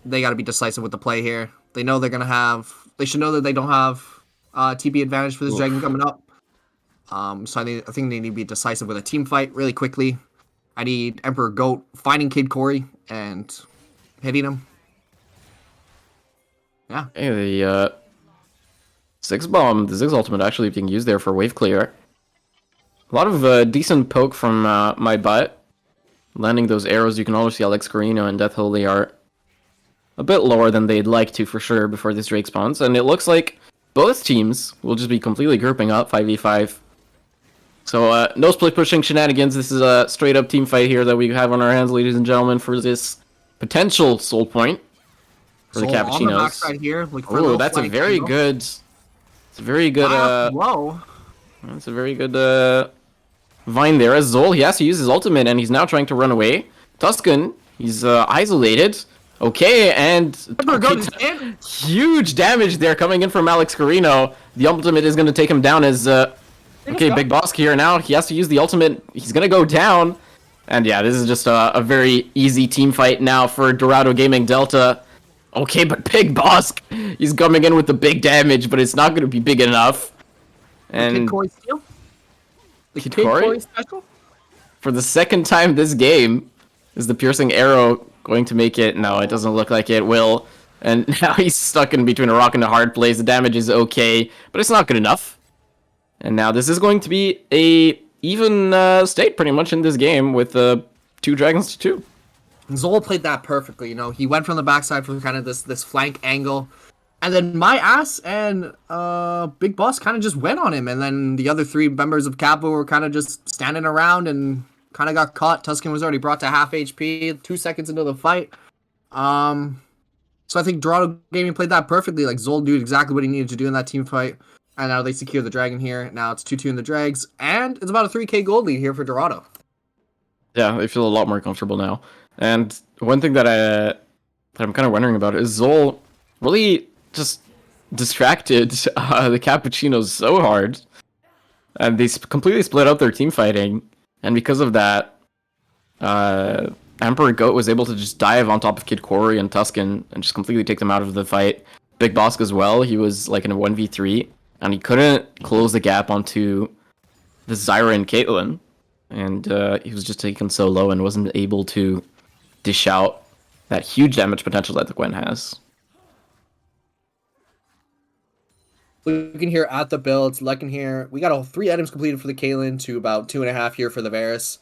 be decisive with the play here. They know they're gonna have. They should know that they don't have TP advantage for this dragon coming up. So I think they need to be decisive with a team fight really quickly. I need Emperor Goat finding Kid Corey and hitting him. Yeah. Hey, the Ziggs ultimate actually being used there for wave clear. A lot of decent poke from my butt. Landing those arrows, you can always see Alex Carino and Death Holy are a bit lower than they'd like to for sure before this Drake spawns. And it looks like both teams will just be completely grouping up 5v5. So no split pushing shenanigans. This is a straight up team fight here that we have on our hands, ladies and gentlemen, for this potential soul point for the Kappachinos. On the backside here, Oh, that's a very good. It's a very good. Whoa. That's a very good vine there. As Zol, he has to use his ultimate, and he's now trying to run away. Tuscan, he's isolated. Okay, and huge damage there coming in from Alex Carino. The ultimate is going to take him down as okay, Big Boss here now. He has to use the ultimate. He's going to go down. And yeah, this is just a very easy team fight now for Dorado Gaming Delta. Okay, but Big Boss, he's coming in with the big damage, but it's not going to be big enough. And Kid Corey steal? The Kid Kid Corey? Corey special? For the second time this game, is the piercing arrow going to make it? No, it doesn't look like it will. And now he's stuck in between a rock and a hard place. The damage is okay, but it's not good enough. And now this is going to be a even state pretty much in this game with 2 dragons to 2. Zol played that perfectly, you know. He went from the backside for kind of this flank angle. And then my ass and Big Boss kind of just went on him. And then the other 3 members of Kappa were kind of just standing around and kind of got caught. Tuscan was already brought to half HP 2 seconds into the fight. So I think Dorado Gaming played that perfectly. Like, Zol did exactly what he needed to do in that team fight. And now they secure the dragon here. Now it's 2-2 in the Drags. And it's about a 3k gold lead here for Dorado. Yeah, I feel a lot more comfortable now. And one thing that I'm kind of wondering about is Zol really just distracted the Kappachinos so hard. And they completely split up their team fighting. And because of that, Emperor Goat was able to just dive on top of Kid Corey and Tuscan and just completely take them out of the fight. Big Boss as well, he was like in a 1v3. And he couldn't close the gap onto the Zyra and Caitlyn. And he was just taken so low and wasn't able to dish out that huge damage potential that the Gwen has. Looking here at the builds, looking here, we got all 3 items completed for the Caitlyn to about 2.5 here for the Varus.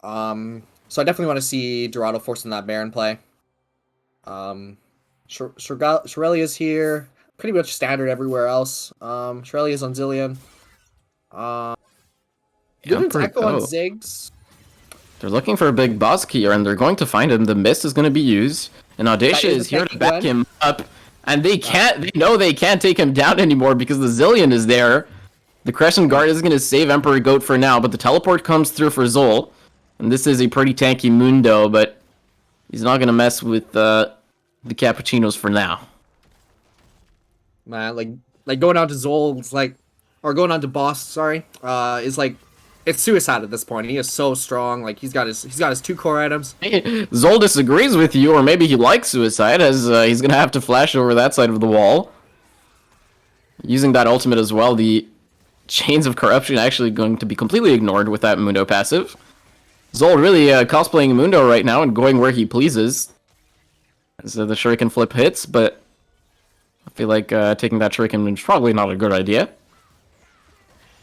So I definitely want to see Dorado forcing that Baron play. Shirelia's here. Pretty much standard everywhere else. Shirelia's on Zillion. Luden's Echo on Ziggs. They're looking for a Big Boss here, and they're going to find him. The mist is going to be used, and Audacia is here to back him up. And they know they can't take him down anymore because the Zillion is there. The Crescent Guard is going to save Emperor Goat for now, but the teleport comes through for Zol. And this is a pretty tanky Mundo, but he's not going to mess with the Kappachinos for now. Man, like going on to Zol, or going on to Boss, sorry, is like, it's suicide at this point. He is so strong. Like, he's got his 2 core items. Zol disagrees with you, or maybe he likes suicide, as he's gonna have to flash over that side of the wall. Using that ultimate as well, the Chains of Corruption actually going to be completely ignored with that Mundo passive. Zol really cosplaying Mundo right now and going where he pleases. As the Shuriken flip hits, but I feel like taking that Shuriken is probably not a good idea.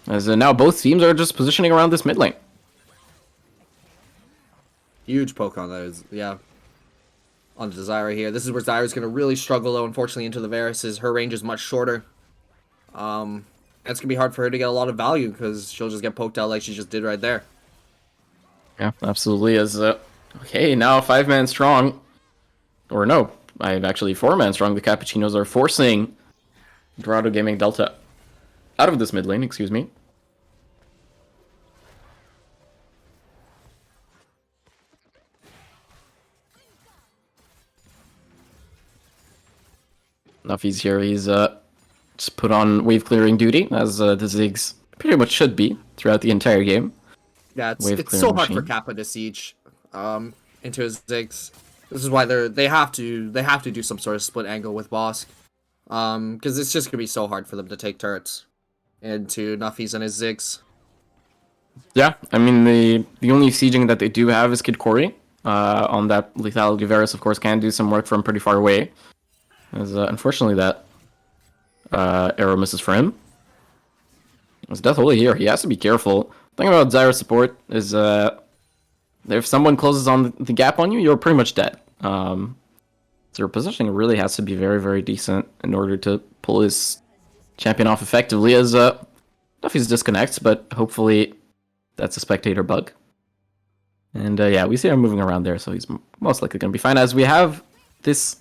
As now both teams are just positioning around this mid lane. Huge poke on those, yeah. onto Zyra here. This is where Zyra's going to really struggle, though, unfortunately, into the Varus. Her range is much shorter. It's going to be hard for her to get a lot of value because she'll just get poked out like she just did right there. Yeah, absolutely. Okay, now 5-man strong. Or no, I'm actually 4-man strong. The Kappachinos are forcing Dorado Gaming Delta out of this mid lane, excuse me. Nuffy's here. He's just put on wave clearing duty, as the Ziggs pretty much should be throughout the entire game. Yeah, Wave it's clearing so hard for machine. Kappa to siege into his Ziggs. This is why they have to do some sort of split angle with Bosk. Because it's just gonna be so hard for them to take turrets into Nuffy's and his Ziggs. Yeah, I mean the only sieging that they do have is Kid Corey. On that lethality, Varus of course can do some work from pretty far away. As unfortunately that arrow misses for him. There's Death Holy here. He has to be careful. The thing about Zyra support is if someone closes on the gap on you, you're pretty much dead. So your positioning really has to be very, very decent in order to pull his champion off effectively, as Duffy's disconnects, but hopefully that's a spectator bug. And yeah, we see him moving around there, so he's most likely going to be fine, as we have this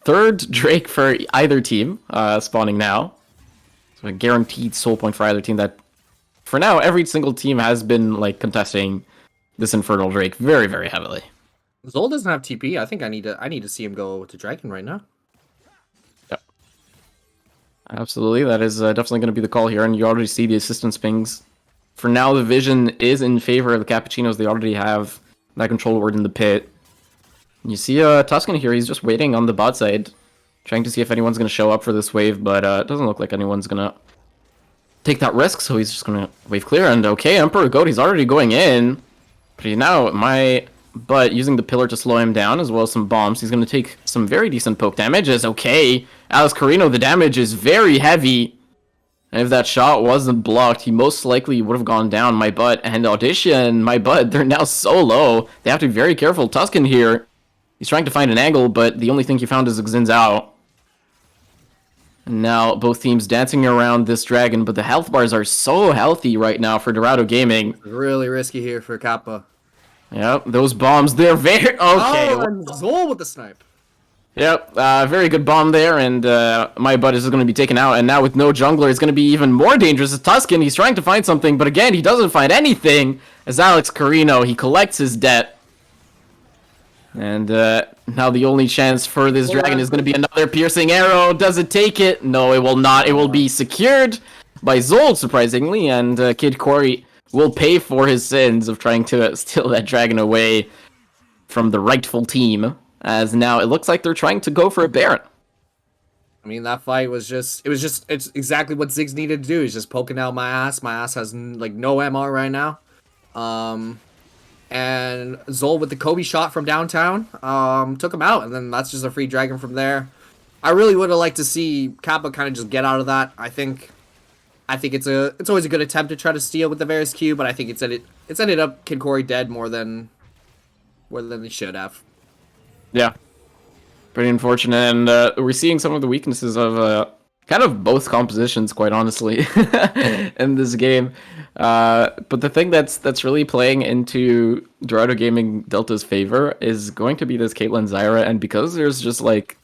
third Drake for either team spawning now. So a guaranteed soul point for either team that, for now, every single team has been like contesting this Infernal Drake very, very heavily. Zol doesn't have TP. I think I need to see him go to Dragon right now. Yep. Absolutely, that is definitely going to be the call here, and you already see the assistance pings. For now, the vision is in favor of the Kappachinos. They already have that control ward in the pit. You see Tuscan here, he's just waiting on the bot side, trying to see if anyone's going to show up for this wave, but it doesn't look like anyone's going to take that risk, so he's just going to wave clear. And okay, Emperor Goat, he's already going in, but he now, but using the pillar to slow him down, as well as some bombs, he's going to take some very decent poke damage. As okay, Alex Carino, the damage is very heavy. And if that shot wasn't blocked, he most likely would have gone down. My butt and Audition, my butt, they're now so low. They have to be very careful. Tuscan here, he's trying to find an angle, but the only thing he found is Xin's out. And now both teams dancing around this dragon, but the health bars are so healthy right now for Dorado Gaming. Really risky here for Kappa. Yep, those bombs, they're very... Okay. Oh, and Zol with the snipe. Yep, very good bomb there, and my butt is going to be taken out, and now with no jungler, it's going to be even more dangerous. It's Tuscan, he's trying to find something, but again, he doesn't find anything, as Alex Carino, he collects his debt. And now the only chance for this dragon is going to be another piercing arrow. Does it take it? No, it will not. It will be secured by Zold, surprisingly, and Kid Corey will pay for his sins of trying to steal that dragon away from the rightful team. As now it looks like they're trying to go for a Baron. I mean, that fight was it's exactly what Ziggs needed to do. He's just poking out my ass. My ass has like no MR right now. And Zol with the Kobe shot from downtown took him out, and then that's just a free dragon from there. I really would have liked to see Kappa kind of just get out of that. I think it's always a good attempt to try to steal with the Varus Q, but I think it's ended up Kid Corey dead more than they should have. Yeah, pretty unfortunate, and we're seeing some of the weaknesses of kind of both compositions, quite honestly, in this game. But the thing that's really playing into Dorado Gaming Delta's favor is going to be this Caitlyn Zyra, and because there's just like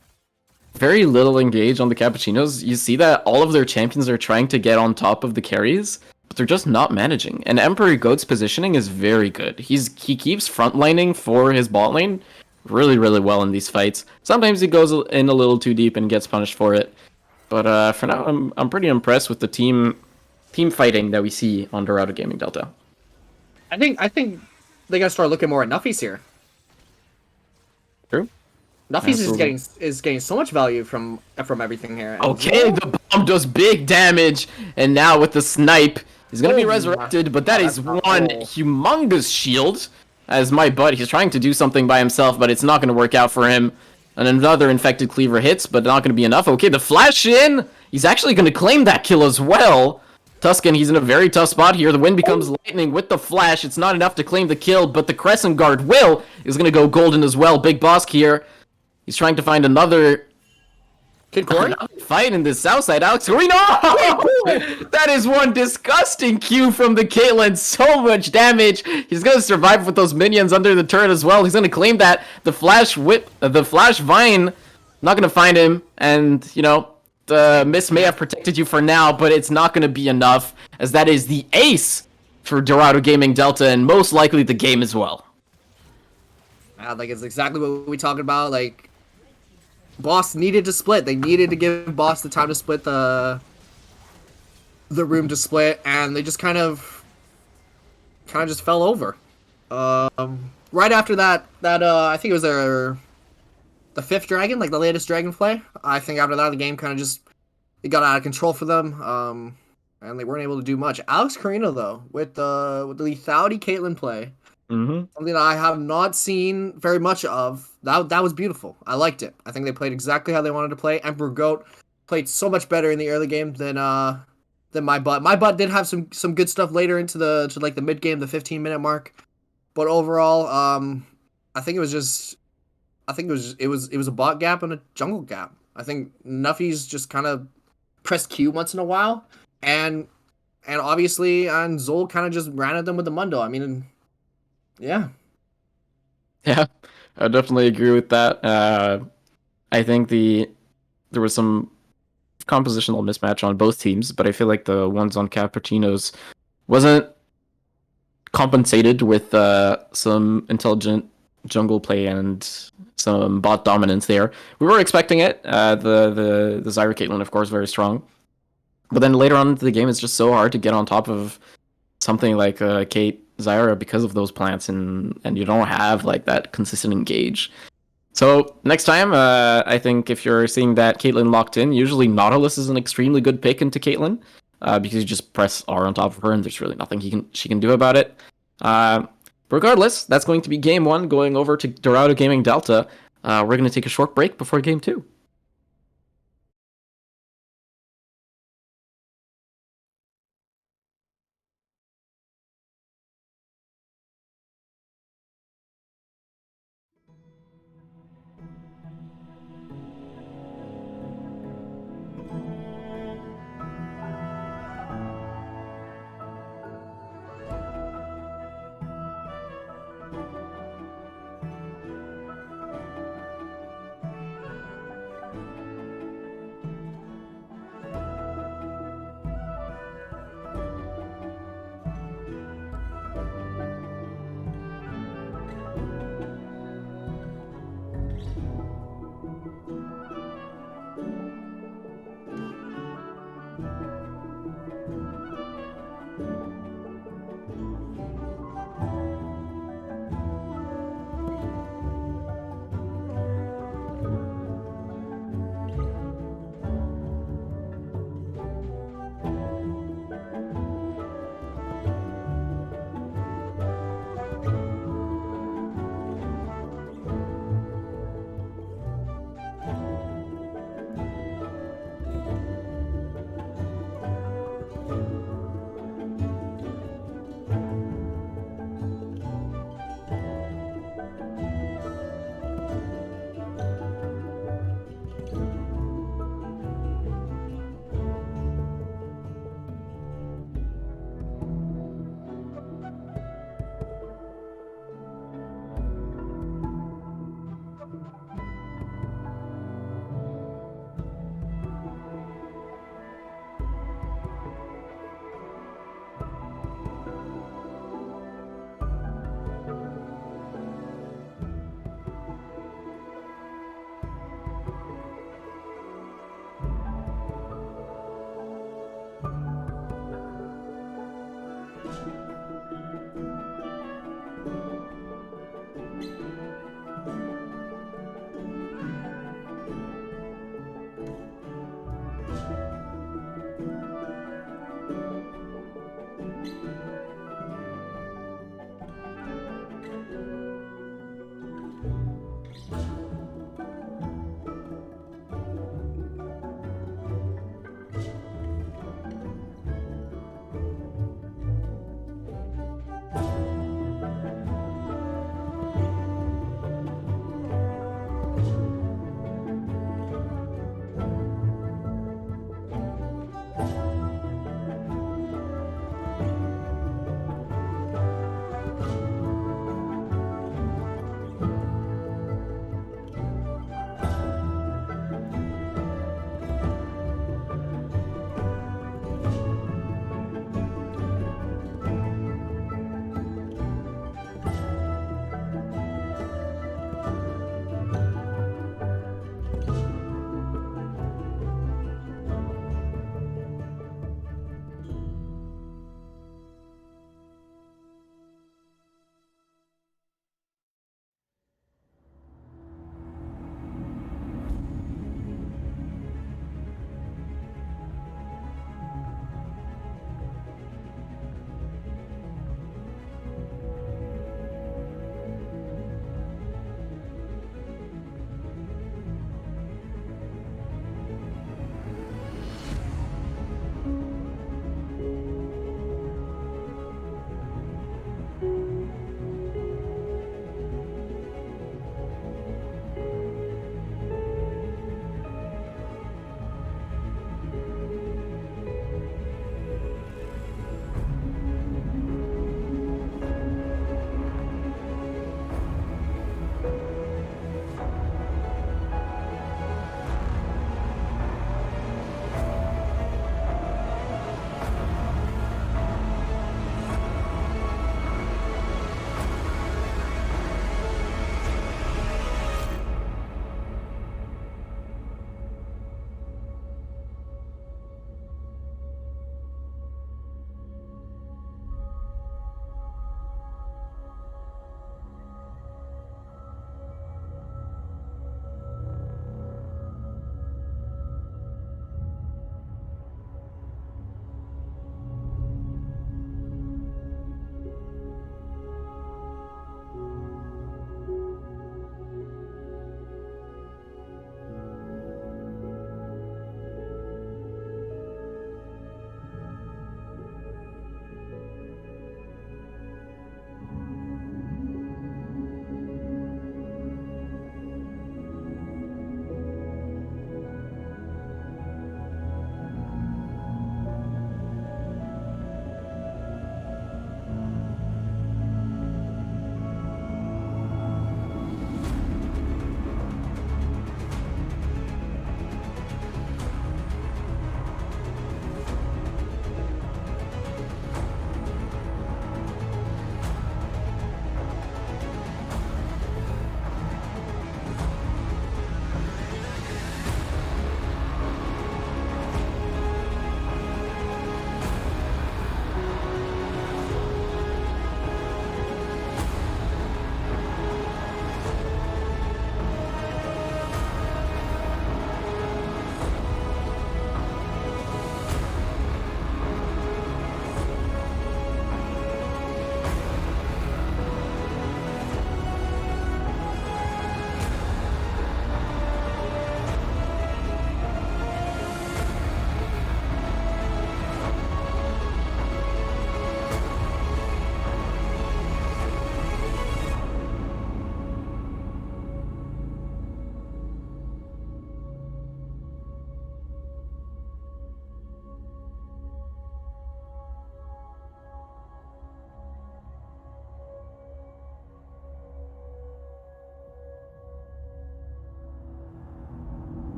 very little engage on the Kappachinos, you see that all of their champions are trying to get on top of the carries, but they're just not managing. And Emperor Goat's positioning is very good. He keeps frontlining for his bot lane really, really well in these fights. Sometimes he goes in a little too deep and gets punished for it. But for now, I'm pretty impressed with the team fighting that we see on Dorado Gaming Delta. I think they gotta start looking more at Nuffy's here. True. Nuffy's is getting so much value from everything here. And Okay, the bomb does big damage, and now with the snipe, he's gonna be resurrected. But that is one humongous shield. As my butt, he's trying to do something by himself, but it's not going to work out for him. And another infected cleaver hits, but not going to be enough. Okay, the flash in! He's actually going to claim that kill as well. Tuscan, he's in a very tough spot here. The wind becomes lightning with the flash. It's not enough to claim the kill, but the Crescent Guard is going to go golden as well. Big Boss here. He's trying to find another Kid Corey? fight in the south side. Alex Corey, no! That is one disgusting Q from the Caitlyn. So much damage. He's going to survive with those minions under the turret as well. He's going to claim that. The Flash Vine, not going to find him. And, you know, the Mist may have protected you for now, but it's not going to be enough, as that is the ace for Dorado Gaming Delta, and most likely the game as well. Like, it's exactly what we talking about. Like, Boss needed to split. They needed to give Boss the time to split the room to split, and they just kind of just fell over. Right after that, I think it was the 5th dragon, like the latest dragonfly. I think after that, the game kind of just it got out of control for them, and they weren't able to do much. Alex Carino, though, with the lethality Caitlyn play, something that I have not seen very much of. That was beautiful. I liked it. I think they played exactly how they wanted to play. Emperor Goat played so much better in the early game than my butt. My butt did have some good stuff later into the mid game, the 15-minute mark, but overall, I think it was a bot gap and a jungle gap. I think Nuffy's just kind of pressed Q once in a while, and obviously, and Zol kind of just ran at them with the Mundo. I mean, yeah. Yeah, I definitely agree with that. I think there was some compositional mismatch on both teams, but I feel like the ones on Kappachinos wasn't compensated with some intelligent jungle play and some bot dominance there. We were expecting it. The Zyra Caitlyn, of course, very strong. But then later on into the game, it's just so hard to get on top of something like Kate Zyra because of those plants, and you don't have like that consistent engage. So next time, I think if you're seeing that Caitlyn locked in, usually Nautilus is an extremely good pick into Caitlyn, because you just press R on top of her and there's really nothing she can do about it. Regardless, that's going to be game 1, going over to Dorado Gaming Delta. We're going to take a short break before game 2.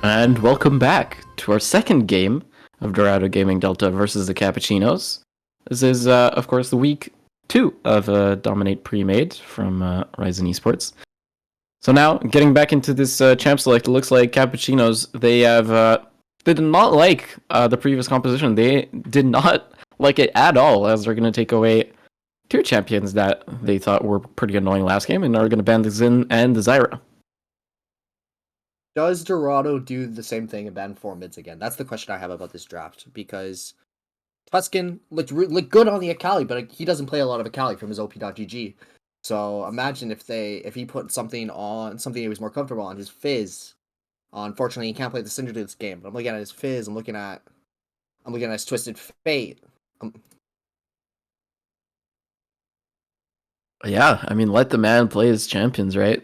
And welcome back to our second game of Dorado Gaming Delta versus the Kappachinos. This is, of course, the week 2 of Dominate Premade from Ryzen Esports. So now, getting back into this champ select, it looks like Kappachinos, they did not like the previous composition. They did not like it at all, as they're going to take away 2 champions that they thought were pretty annoying last game and are going to ban the Xin and the Zyra. Does Dorado do the same thing and ban 4 mids again? That's the question I have about this draft, because Tuscan looked good on the Akali, but he doesn't play a lot of Akali from his OP.GG. So imagine if he put something he was more comfortable on, his Fizz. Unfortunately, he can't play the Syndra this game. But I'm looking at his Fizz. I'm looking at his Twisted Fate. Yeah, I mean, let the man play his champions, right?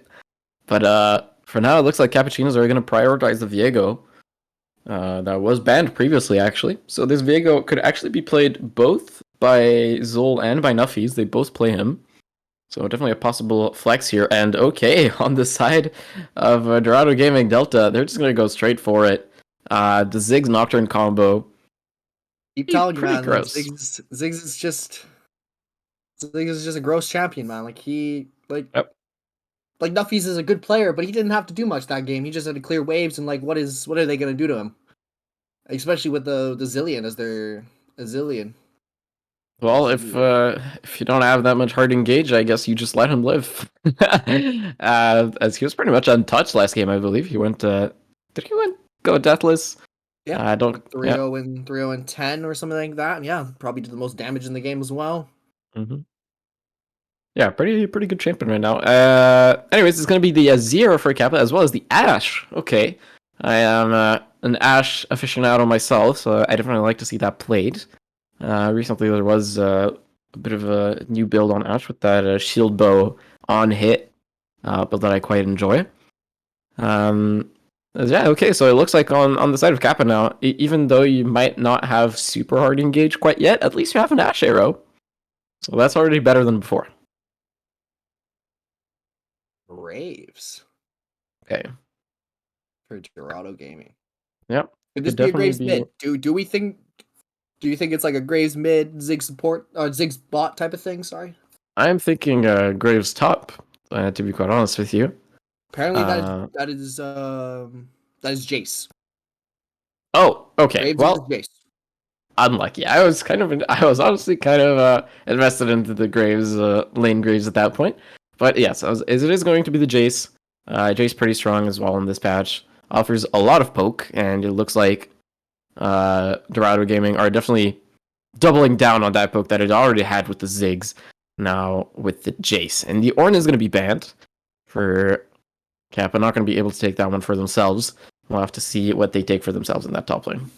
But for now, it looks like Kappachinos are going to prioritize the Viego. That was banned previously, actually. So this Viego could actually be played both by Zol and by Nuffies. They both play him. So definitely a possible flex here. And okay, on the side of Dorado Gaming Delta, they're just going to go straight for it. The Ziggs Nocturne combo. Keep telling you, Pretty man. gross. Ziggs is just a gross champion, man. Yep. Like Nuffies is a good player, but he didn't have to do much that game. He just had to clear waves, and what are they gonna do to him? Especially with the Zillion as their Zillion. Well, if you don't have that much hard engage, I guess you just let him live. As he was pretty much untouched last game, I believe. He went did he go deathless? Yeah, I don't 3-0 and 3-0 and 10 or something like that. And yeah, probably did the most damage in the game as well. Mm-hmm. Yeah, pretty good champion right now. Anyways, it's gonna be the Zero for Kappa as well as the Ashe. Okay, I am an Ashe aficionado myself, so I definitely like to see that played. Recently there was a bit of a new build on Ashe with that shield bow on hit build that I quite enjoy. Yeah, okay, so it looks like on the side of Kappa now, even though you might not have super hard engage quite yet, at least you have an Ashe arrow. So that's already better than before. Graves. Okay. For Dorado Gaming. Yep. Could this Could be a definitely Graves be... mid? Do you think it's like a Graves mid, Ziggs support, or Ziggs bot type of thing? Sorry. I'm thinking Graves top, to be quite honest with you. Apparently that is Jace. Oh, okay. Graves Well, is Jace. unlucky. I was honestly kind of invested into the Graves lane Graves at that point. But yes, it is going to be the Jace. Jace pretty strong as well in this patch. Offers a lot of poke, and it looks like Dorado Gaming are definitely doubling down on that poke that it already had with the Ziggs. Now with the Jace, and the Ornn is going to be banned for Kappa. Not going to be able to take that one for themselves. We'll have to see what they take for themselves in that top lane.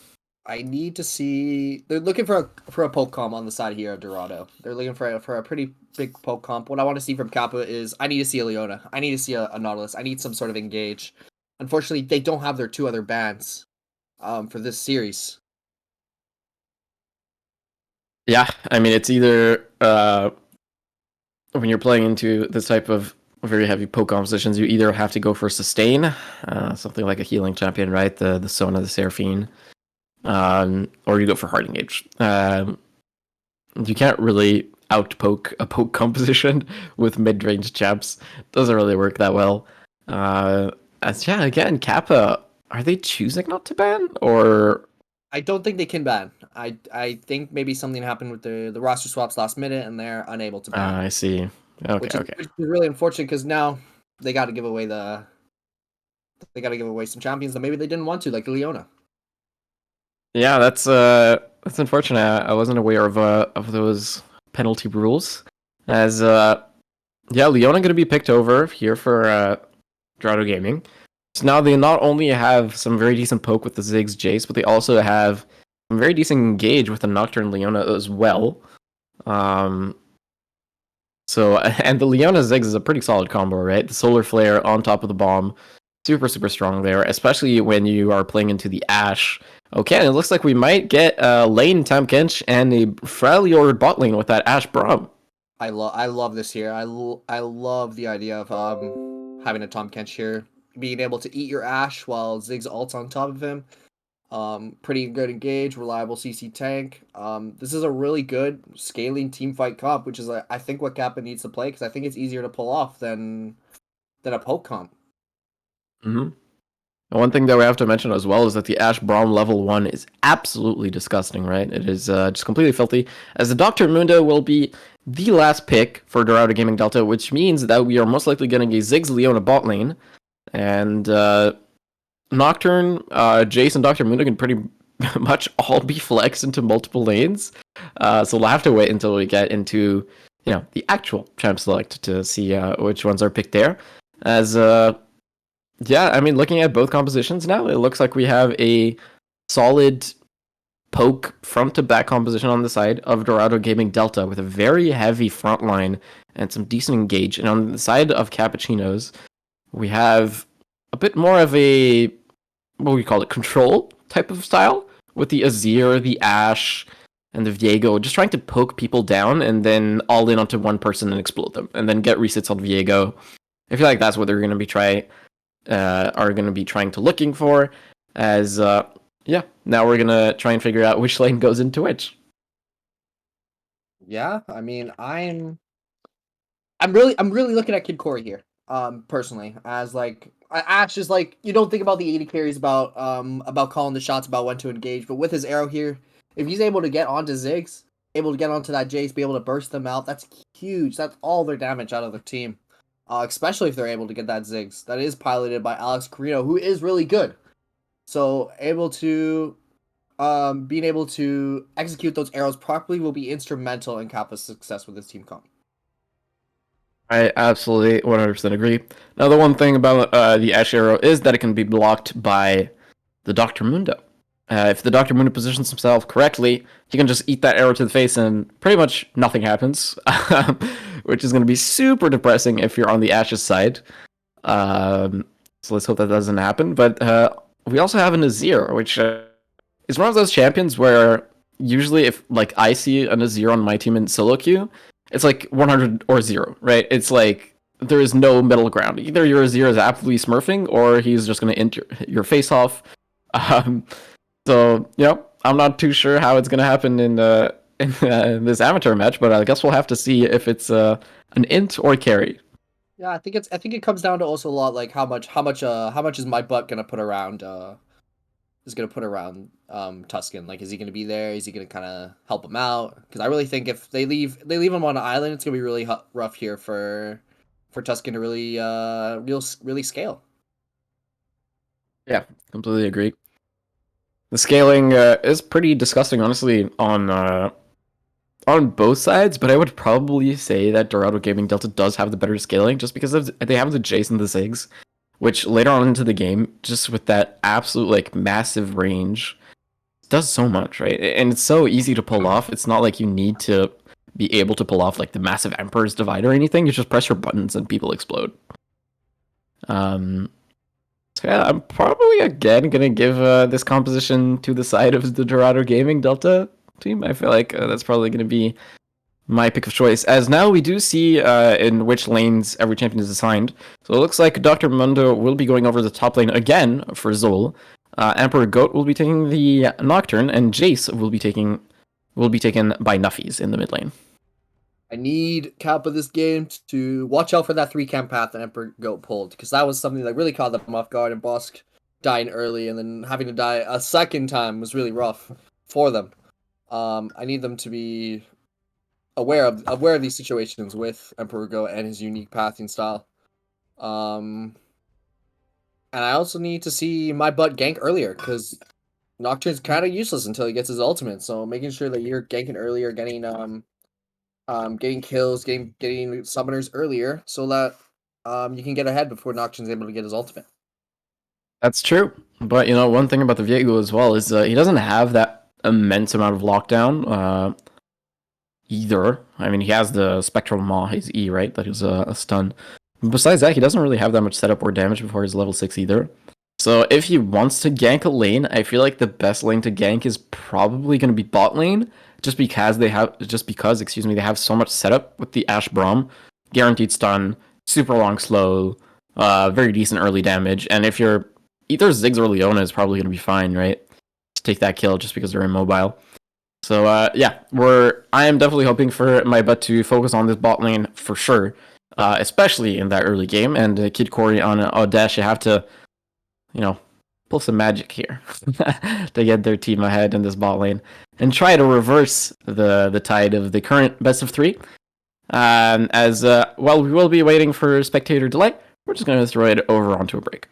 I need to see. They're looking for a poke comp on the side here of Dorado. They're looking for a pretty big poke comp. What I want to see from Kappa is I need to see a Leona. I need to see a Nautilus. I need some sort of engage. Unfortunately, they don't have their 2 other bans for this series. Yeah, I mean it's either when you're playing into this type of very heavy poke compositions, you either have to go for sustain, something like a healing champion, right? The Sona, the Seraphine, or you go for hard engage. You can't really out poke a poke composition with mid range champs. Doesn't really work that well. Again, Kappa, are they choosing not to ban or? I don't think they can ban. I think maybe something happened with the roster swaps last minute, and they're unable to ban. I see. Okay, which is really unfortunate because now they got to give away some champions that maybe they didn't want to, like Leona. Yeah, that's unfortunate. I wasn't aware of those penalty rules. As Leona going to be picked over here for Dorado Gaming. So now they not only have some very decent poke with the Ziggs Jace, but they also have some very decent engage with the Nocturne Leona as well. So, and the Leona Ziggs is a pretty solid combo, right? The Solar Flare on top of the bomb. Super, super strong there, especially when you are playing into the Ashe. Okay, and it looks like we might get lane Tahm Kench and a Freljord bot lane with that Ashe Braum. I love this here. I love the idea of having a Tahm Kench here. being able to eat your Ashe while Ziggs ults on top of him. Pretty good engage, reliable CC tank. This is a really good scaling team fight comp, which is I think what Kappa needs to play because I think it's easier to pull off than a poke comp. Mm-hmm. And one thing that we have to mention as well is that the Ash Braum level 1 is absolutely disgusting, right? It is just completely filthy, as the Dr. Mundo will be the last pick for Dorado Gaming Delta, which means that we are most likely getting a Ziggs Leona bot lane, and Nocturne, Jace, and Dr. Mundo can pretty much all be flexed into multiple lanes, so we'll have to wait until we get into, the actual champ select to see which ones are picked there, as yeah, I mean, looking at both compositions now, it looks like we have a solid poke front to back composition on the side of Dorado Gaming Delta with a very heavy front line and some decent engage. And on the side of Kappachinos, we have a bit more of a, what we call it, control type of style with the Azir, the Ashe, and the Viego, just trying to poke people down and then all in onto one person and explode them, and then get resets on Viego. I feel like that's what they're going to be trying to looking for, as now we're gonna try and figure out which lane goes into which. Yeah, I mean, I'm really looking at Kid Corey here. Personally, as like Ash is like, you don't think about the 80 carries about calling the shots about when to engage, but with his arrow here, if he's able to get onto Ziggs, able to get onto that Jace, be able to burst them out, that's huge. That's all their damage out of their team. Especially if they're able to get that Ziggs. That is piloted by Alex Carino, who is really good. So being able to execute those arrows properly will be instrumental in Kappa's success with this team comp. I absolutely 100% agree. Now, the one thing about the Ash arrow is that it can be blocked by the Dr. Mundo. If the Dr. Mundo positions himself correctly, he can just eat that arrow to the face and pretty much nothing happens, which is going to be super depressing if you're on the Ash's side. So let's hope that doesn't happen. But we also have an Azir, which is one of those champions where usually if like I see an Azir on my team in solo queue, it's like 100 or 0, right? It's like there is no middle ground. Either your Azir is absolutely smurfing or he's just going to enter your face off. So, I'm not too sure how it's going to happen in this amateur match, but I guess we'll have to see if it's an int or carry. Yeah, I think it comes down to also a lot like how much is my butt gonna put around Tuscan. Like, is he gonna be there? Is he gonna kind of help him out? Because I really think if they leave him on an island, it's gonna be really rough here for Tuscan to really scale. Yeah, completely agree. The scaling is pretty disgusting, honestly, on both sides, but I would probably say that Dorado Gaming Delta does have the better scaling, just because they have the Jace and the Ziggs, which later on into the game, just with that absolute like massive range, does so much, right? And it's so easy to pull off. It's not like you need to be able to pull off like the massive Emperor's Divide or anything. You just press your buttons and people explode. So yeah, I'm probably again gonna give this composition to the side of the Dorado Gaming Delta team. I feel like that's probably gonna be my pick of choice, as now we do see in which lanes every champion is assigned. So it looks like Dr. Mundo will be going over the top lane again for Zol. Emperor Goat will be taking the Nocturne, and Jace will be taken by Nuffies in the mid lane. I need Kappa this game to watch out for that 3-camp path that Emperor Goat pulled, because that was something that really caught them off guard, and Bosk dying early and then having to die a second time was really rough for them. I need them to be aware of these situations with Emperor Goat and his unique pathing style. And I also need to see my butt gank earlier, because Nocturne's kind of useless until he gets his ultimate, so making sure that you're ganking earlier, getting kills, getting summoners earlier, so that you can get ahead before Nocturne's able to get his ultimate. That's true, but one thing about the Viego as well is he doesn't have that immense amount of lockdown either. I mean, he has the Spectral Maw, his E, right? That is a stun. Besides that, he doesn't really have that much setup or damage before his level 6 either. So if he wants to gank a lane, I feel like the best lane to gank is probably going to be bot lane, just because they have so much setup with the Ash Braum, guaranteed stun, super long slow, very decent early damage. And if you're either Ziggs or Leona is probably going to be fine, right? Just take that kill just because they're immobile. So yeah, I am definitely hoping for my butt to focus on this bot lane for sure, especially in that early game. And Kid Corey on Audash, you have to, pull some magic here to get their team ahead in this bot lane and try to reverse the tide of the current best of three. As well, we will be waiting for spectator delay. We're just going to throw it over onto a break.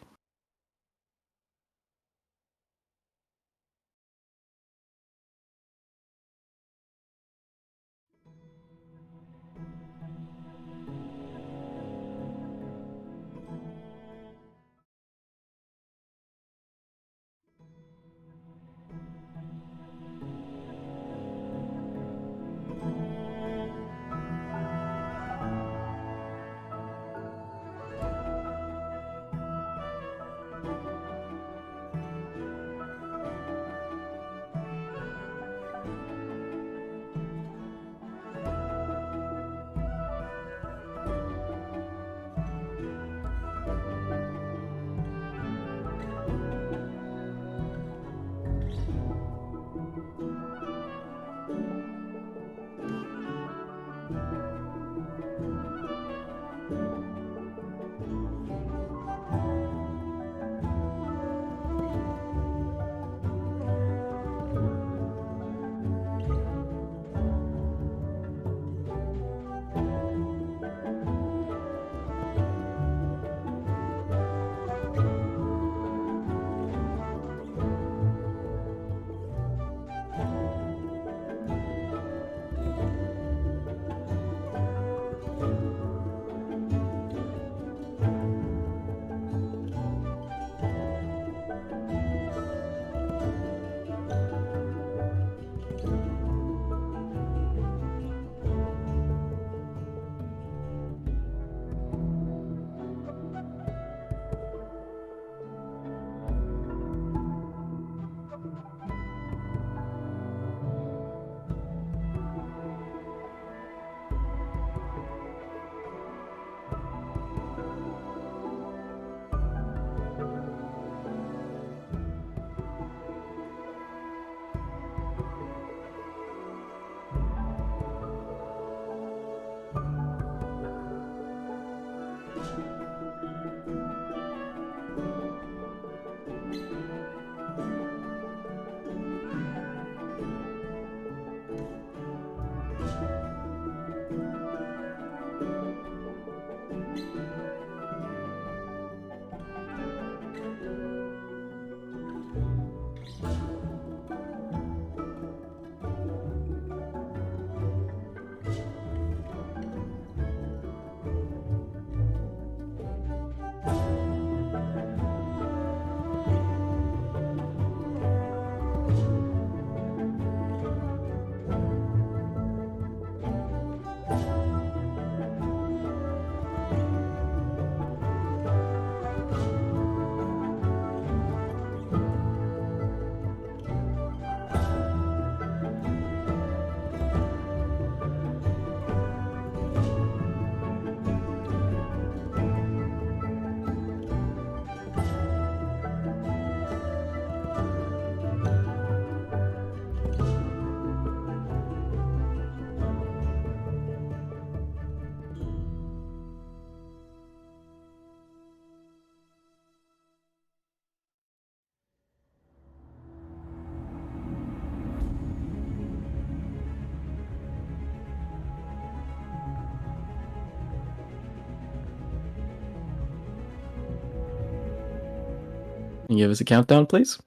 Can you give us a countdown, please?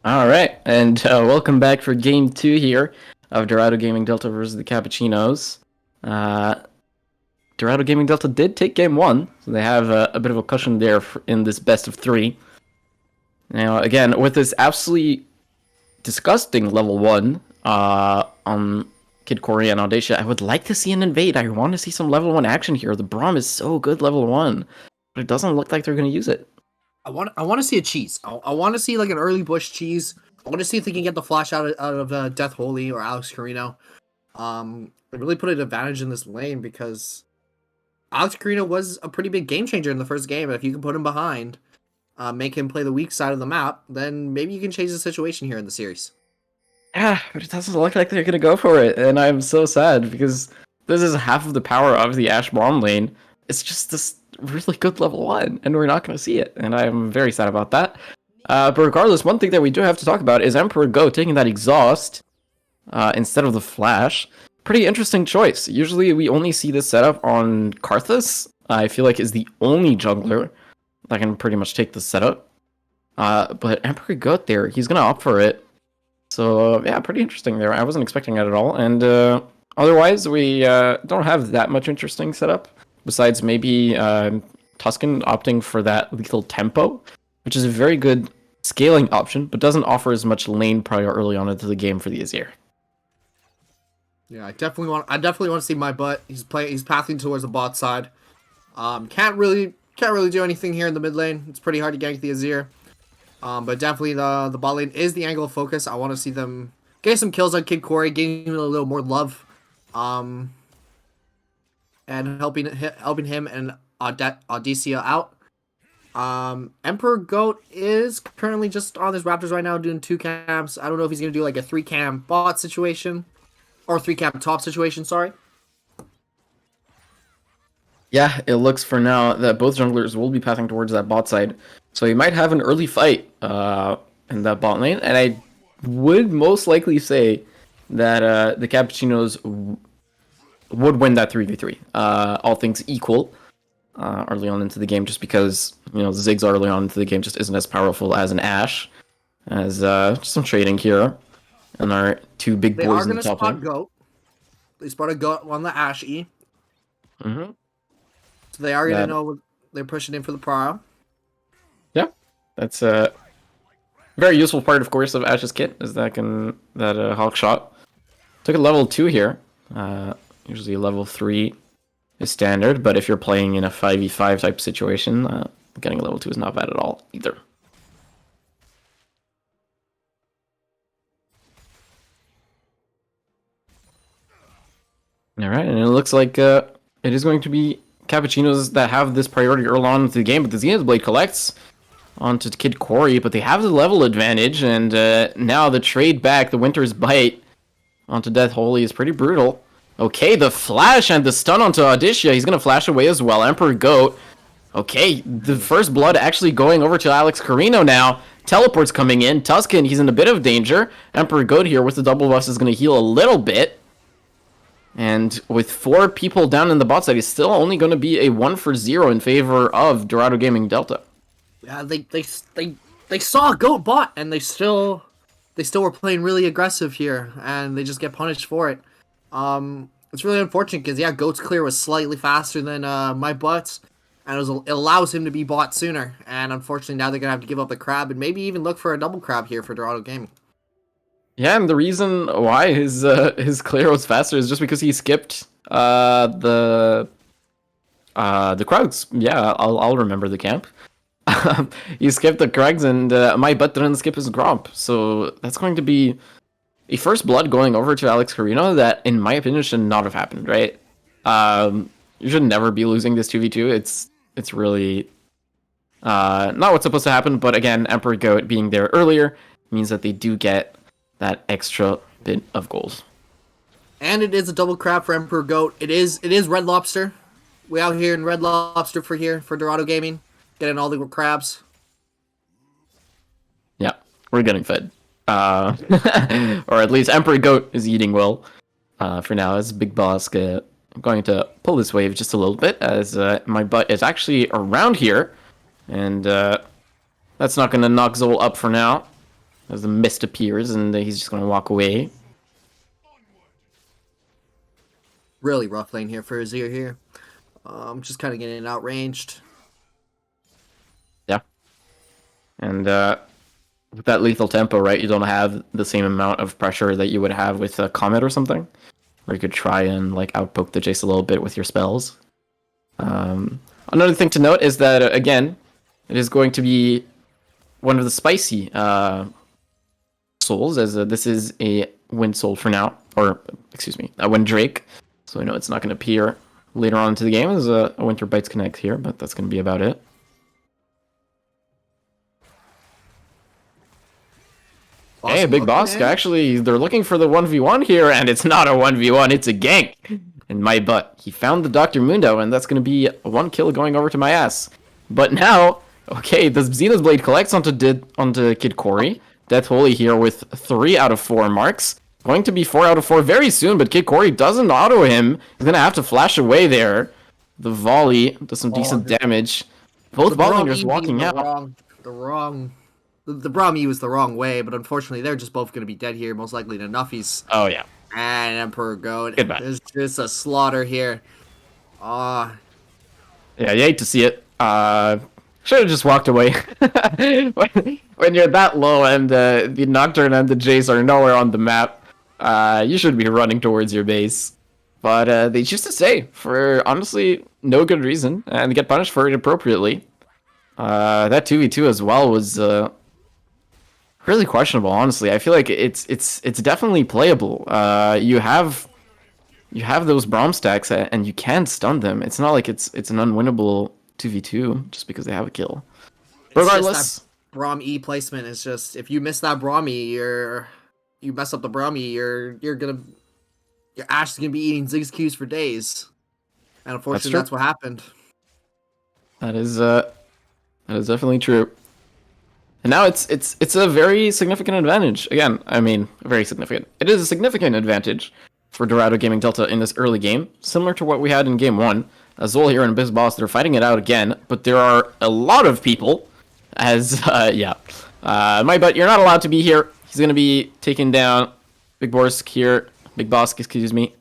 All right, and welcome back for Game 2 here of Dorado Gaming Delta versus the Kappachinos. Dorado Gaming Delta did take Game 1, so they have a bit of a cushion there in this best of 3. Now, again, with this absolutely disgusting level 1 on Kid Corey and Audacia, I would like to see an invade. I want to see some level 1 action here. The Braum is so good level 1, but it doesn't look like they're going to use it. I want to see a cheese. I want to see like an early bush cheese I want to see if they can get the flash out of Death Holy or Alex Carino. It really put an advantage in this lane because Alex Carino was a pretty big game changer in the first game. If you can put him behind, make him play the weak side of the map, then maybe you can change the situation here in the series. Yeah, but it doesn't look like they're gonna go for it, and I'm so sad because this is half of the power of the Ashe bottom lane. It's just this really good level 1, and we're not gonna see it, and I'm very sad about that. But regardless, one thing that we do have to talk about is Emperor Go taking that exhaust instead of the flash. Pretty interesting choice. Usually we only see this setup on Karthus. I feel like is the only jungler that can pretty much take the setup. But Emperor Goat there, he's gonna opt for it. So yeah, pretty interesting there. I wasn't expecting it at all. And otherwise, we don't have that much interesting setup. Besides maybe Tuscan opting for that lethal tempo, which is a very good scaling option, but doesn't offer as much lane prior early on into the game for the Azir. Yeah, I definitely want to see my butt. He's pathing towards the bot side. Can't really do anything here in the mid lane. It's pretty hard to gank the Azir. But definitely the bot lane is the angle of focus. I want to see them get some kills on Kid Corey, getting him a little more love, and helping him and Odysseus out. Emperor Goat is currently just on his Raptors right now doing 2 camps. I don't know if he's gonna do like a 3 camp bot situation or 3 camp top situation. Sorry. Yeah, it looks for now that both junglers will be pathing towards that bot side. So you might have an early fight in that bot lane. And I would most likely say that the Kappachinos would win that 3v3. All things equal early on into the game, just because, you know, Ziggs early on into the game just isn't as powerful as an Ashe. As just some trading here. And our 2 big They boys are in gonna the top spot lane. Goat. They spot a Goat on the Ashe E. Mm-hmm. So they are gonna know they're pushing in for the prio. Yeah, that's a very useful part, of course, of Ashe's kit is that Hawk shot. Took a level 2 here. Usually a level 3 is standard, but if you're playing in a 5v5 type situation, getting a level 2 is not bad at all either. All right, and it looks like it is going to be Kappachinos that have this priority early on into the game, but the Zenith Blade collects onto Kid Corey, but they have the level advantage, and now the trade back, the Winter's Bite onto Death Holy is pretty brutal. Okay, the flash and the stun onto Odysseus, he's going to flash away as well. Emperor Goat. Okay, the first blood actually going over to Alex Carino now. Teleport's coming in. Tuscan, he's in a bit of danger. Emperor Goat here with the double buffs is going to heal a little bit. And with 4 people down in the bot side, it's still only going to be a 1-for-0 in favor of Dorado Gaming Delta. Yeah, they saw a Goat bot and they still were playing really aggressive here, and they just get punished for it. It's really unfortunate because yeah, Goat's clear was slightly faster than my butts, and it allows him to be bought sooner. And unfortunately, now they're gonna have to give up the crab and maybe even look for a double crab here for Dorado Gaming. Yeah, and the reason why his clear was faster is just because he skipped the Krugs. Yeah, I'll remember the camp. He skipped the Krugs, and my butt didn't skip his Gromp. So that's going to be a first blood going over to Alex Carino that, in my opinion, should not have happened. Right? You should never be losing this 2v2. It's really not what's supposed to happen. But again, Emperor Goat being there earlier means that they do get that extra bit of gold. And it is a double crab for Emperor Goat. It is Red Lobster. We out here in Red Lobster for Dorado Gaming, getting all the crabs. Yeah, we're getting fed. Or at least Emperor Goat is eating well for now, as Big Boss going to pull this wave just a little bit, as my butt is actually around here, and that's not going to knock Zol up for now, as the mist appears, and he's just going to walk away. Really rough lane here for Azir here. Just kind of getting outranged. Yeah. And with that lethal tempo, right, you don't have the same amount of pressure that you would have with a Comet or something, where you could try and like outpoke the Jace a little bit with your spells. Another thing to note is that, again, it is going to be one of the spicy souls, as this is a wind soul for now, or excuse me, a wind drake. So I know it's not going to appear later on into the game as a winter bites connect here, but that's going to be about it. Awesome Hey, Big look, Boss, man. actually, they're looking for the 1v1 here, and it's not a 1v1, it's a gank. In my butt. He found the Dr. Mundo, and that's going to be 1 kill going over to my ass. But now, okay, the Zenith Blade collects onto Kid Corey. Death Holy here with 3 out of 4 marks. Going to be 4 out of 4 very soon, but Kid Corey doesn't auto him. He's going to have to flash away there. The volley does some decent damage. Both bot laners walking out. The Braum E was the wrong way, but unfortunately they're just both going to be dead here, most likely to Nuffy's. Oh, yeah. And Emperor Goat. Goodbye. There's just a slaughter here. Yeah, you hate to see it. Should have just walked away. when you're that low and the Nocturne and the Jace are nowhere on the map, you should be running towards your base. But they choose to stay for, honestly, no good reason, and get punished for it appropriately. That 2v2 as well was really questionable, honestly. I feel like it's definitely playable. You have those Braum stacks and you can stun them. It's not like it's an unwinnable 2v2 just because they have a kill. Regardless, Braum E placement is just, if you miss that Braum E, you mess up the Braum E, your Ash is gonna be eating Ziggs Qs for days. And unfortunately that's what happened. That is definitely true. And now it's a very significant advantage. Again, I mean, very significant. It is a significant advantage for Dorado Gaming Delta in this early game, similar to what we had in game 1. Zol here and Biz Boss, they're fighting it out again, but there are a lot of people, as, my butt, you're not allowed to be here. He's going to be taking down Big Boss here, excuse me.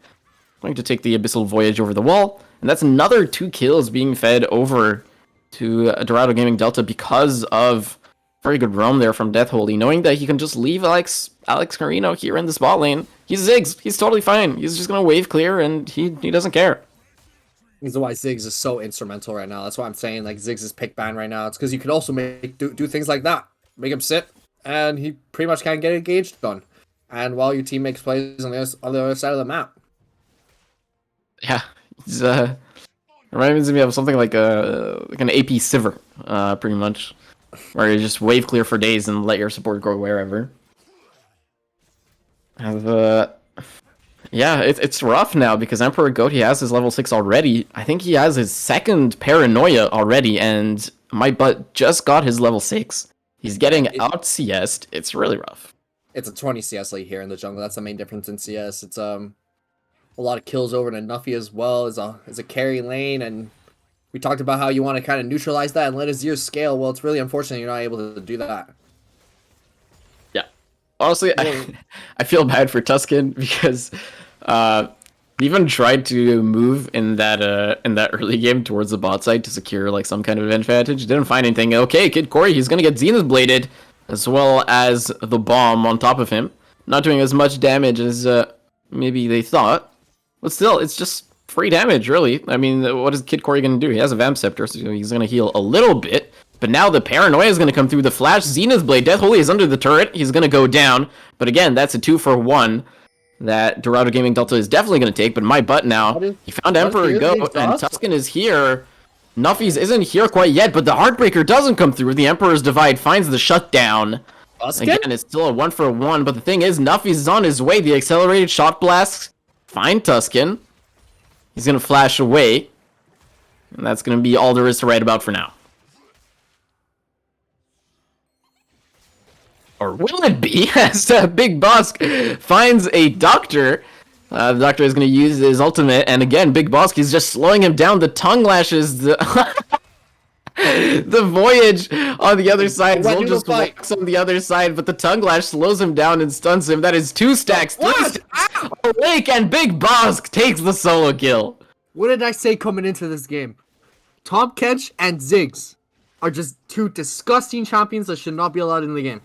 Going to take the Abyssal Voyage over the wall, and that's another 2 kills being fed over to Dorado Gaming Delta because of very good roam there from Death Holy, knowing that he can just leave Alex Carino here in the spot lane. He's Ziggs. He's totally fine. He's just going to wave clear, and he doesn't care. This is why Ziggs is so instrumental right now. That's why I'm saying, like, Ziggs is pick ban right now. It's because you can also do things like that. Make him sit, and he pretty much can't get engaged done. And while your team makes plays on the other side of the map. Yeah, he's reminds me of something like an AP Sivir, pretty much, where you just wave clear for days and let your support go wherever. Yeah, it's rough now because Emperor Goat, he has his level 6 already. I think he has his 2nd Paranoia already, and my butt just got his level 6. He's getting out CS'd. It's really rough. It's a 20 CS lead here in the jungle. That's the main difference in CS. It's a lot of kills over to Nuffy as well as a carry lane, and we talked about how you want to kind of neutralize that and let Azir scale. Well, it's really unfortunate you're not able to do that. Yeah. Honestly, I feel bad for Tuscan because he even tried to move in that early game towards the bot side to secure like some kind of advantage. Didn't find anything. Okay, Kid Corey, he's gonna get Zenith Bladed as well as the bomb on top of him. Not doing as much damage as maybe they thought. But still, it's just free damage, really. I mean, what is Kid Corey going to do? He has a Vamp Scepter, so he's going to heal a little bit. But now the Paranoia is going to come through the flash. Zenith Blade, Death Holy is under the turret. He's going to go down. But again, that's a 2-for-1 that Dorado Gaming Delta is definitely going to take. But my butt now, he found Emperor Goat, and Tuscan is here. Nuffy's isn't here quite yet, but the Heartbreaker doesn't come through. The Emperor's Divide finds the shutdown. Again, it's still a 1-for-1, but the thing is, Nuffy's is on his way. The accelerated shot blasts find Tuscan. He's going to flash away. And that's going to be all there is to write about for now. Or will it be? As Big Boss finds a doctor. The doctor is going to use his ultimate. And again, Big Boss is just slowing him down. The tongue lashes. The voyage on the other side. Zol just walks on the other side, but the tongue lash slows him down and stuns him. That is 2 stacks. 3 stacks. Awake, and Big Boss takes the solo kill. What did I say coming into this game? Tom Kench and Ziggs are just 2 disgusting champions that should not be allowed in the game.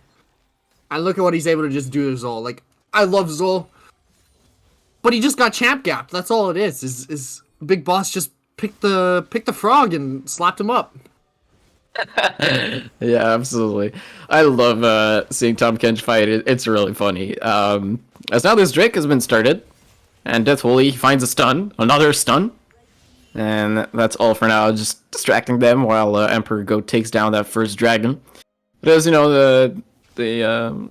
And look at what he's able to just do to Zol. Like, I love Zol, but he just got champ gapped. That's all it is. Is Big Boss just picked the frog and slapped him up. Yeah, absolutely. I love seeing Tom Kench fight. It's really funny. As now this Drake has been started, and Death Holy finds a stun, another stun, and that's all for now. Just distracting them while Emperor Goat takes down that first dragon. But as you know, the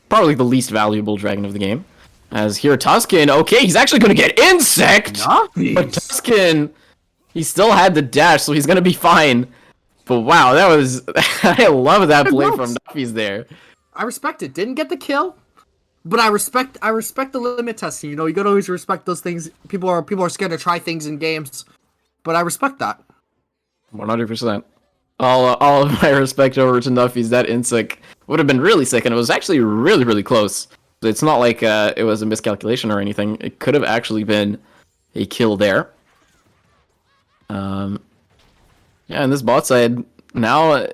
probably the least valuable dragon of the game. As here, Tuscan, okay, he's actually going to get Insect! But Tuscan, he still had the dash, so he's going to be fine. But wow, that was... I love that play from Nuffies there. I respect it. Didn't get the kill, but I respect the limit testing. You know, you gotta always respect those things. People are scared to try things in games, but I respect that. 100%. All of my respect over to Nuffies. That Insect would have been really sick, and it was actually really, really close. It's not like it was a miscalculation or anything. It could have actually been a kill there. Yeah, and this bot side, now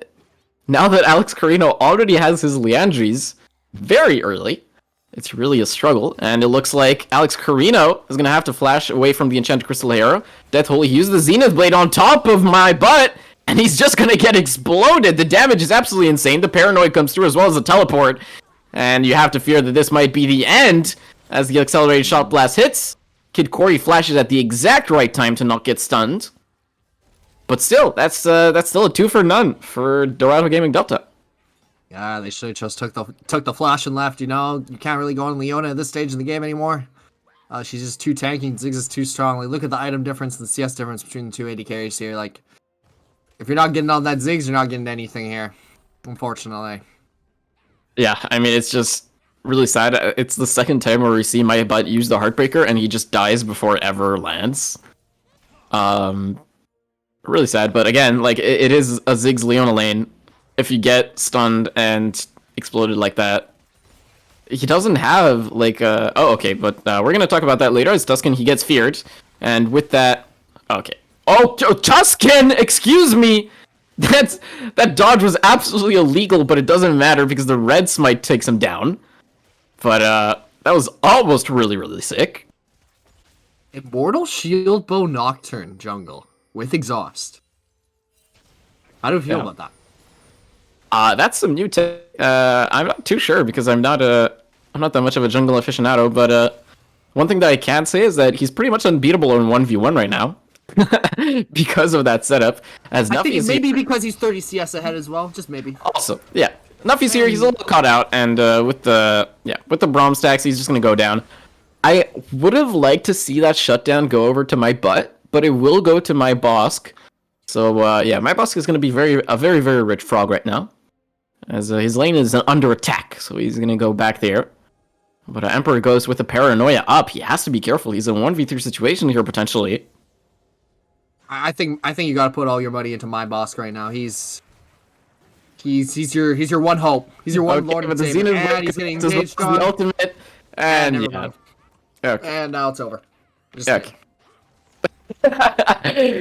that Alex Carino already has his Leandries very early, it's really a struggle. And it looks like Alex Carino is going to have to flash away from the Enchanted Crystal Arrow. Death Holy used the Zenith Blade on top of my butt, and he's just going to get exploded. The damage is absolutely insane. The Paranoid comes through as well as the Teleport. And you have to fear that this might be the end as the Accelerated Shot Blast hits. Kid Corey flashes at the exact right time to not get stunned. But still, that's still a 2 for none for Dorado Gaming Delta. Yeah, they should have just took the flash and left. You know, you can't really go on Leona at this stage in the game anymore. She's just too tanky. Ziggs is too strong. Like, look at the item difference and the CS difference between the two AD carries here. Like, if you're not getting on that Ziggs, you're not getting anything here, unfortunately. Yeah, I mean, it's just really sad. It's the second time where we see my butt use the Heartbreaker and he just dies before it ever lands. Really sad, but again, like, it is a Ziggs Leona lane. If you get stunned and exploded like that, he doesn't have, like, oh, okay, but we're gonna talk about that later. As Tuscan, he gets feared, and with that, okay. Oh, Tuscan, excuse me! That dodge was absolutely illegal, but it doesn't matter because the red smite takes him down. But that was almost really, really sick. Immortal Shield Bow Nocturne jungle with exhaust. How do you feel about that? That's some new tech. I'm not too sure because I'm not that much of a jungle aficionado. But one thing that I can say is that he's pretty much unbeatable in 1v1 right now. Because of that setup. As I think Nuffy's maybe because he's 30 CS ahead as well, just maybe. Also, yeah, Nuffy's here. He's a little caught out, and with the Braum stacks, he's just gonna go down. I would have liked to see that shutdown go over to my butt, but it will go to my Bosk. So yeah, my Bosk is gonna be a very, very rich frog right now, as his lane is under attack, so he's gonna go back there. But Emperor goes with the Paranoia up. He has to be careful. He's in a 1v3 situation here potentially. I think you gotta put all your money into my Bosk right now. He's your one hope. He's your one Lord of the Savior. And he's getting engaged on the ultimate. And yeah. Okay. And now it's over. Just okay.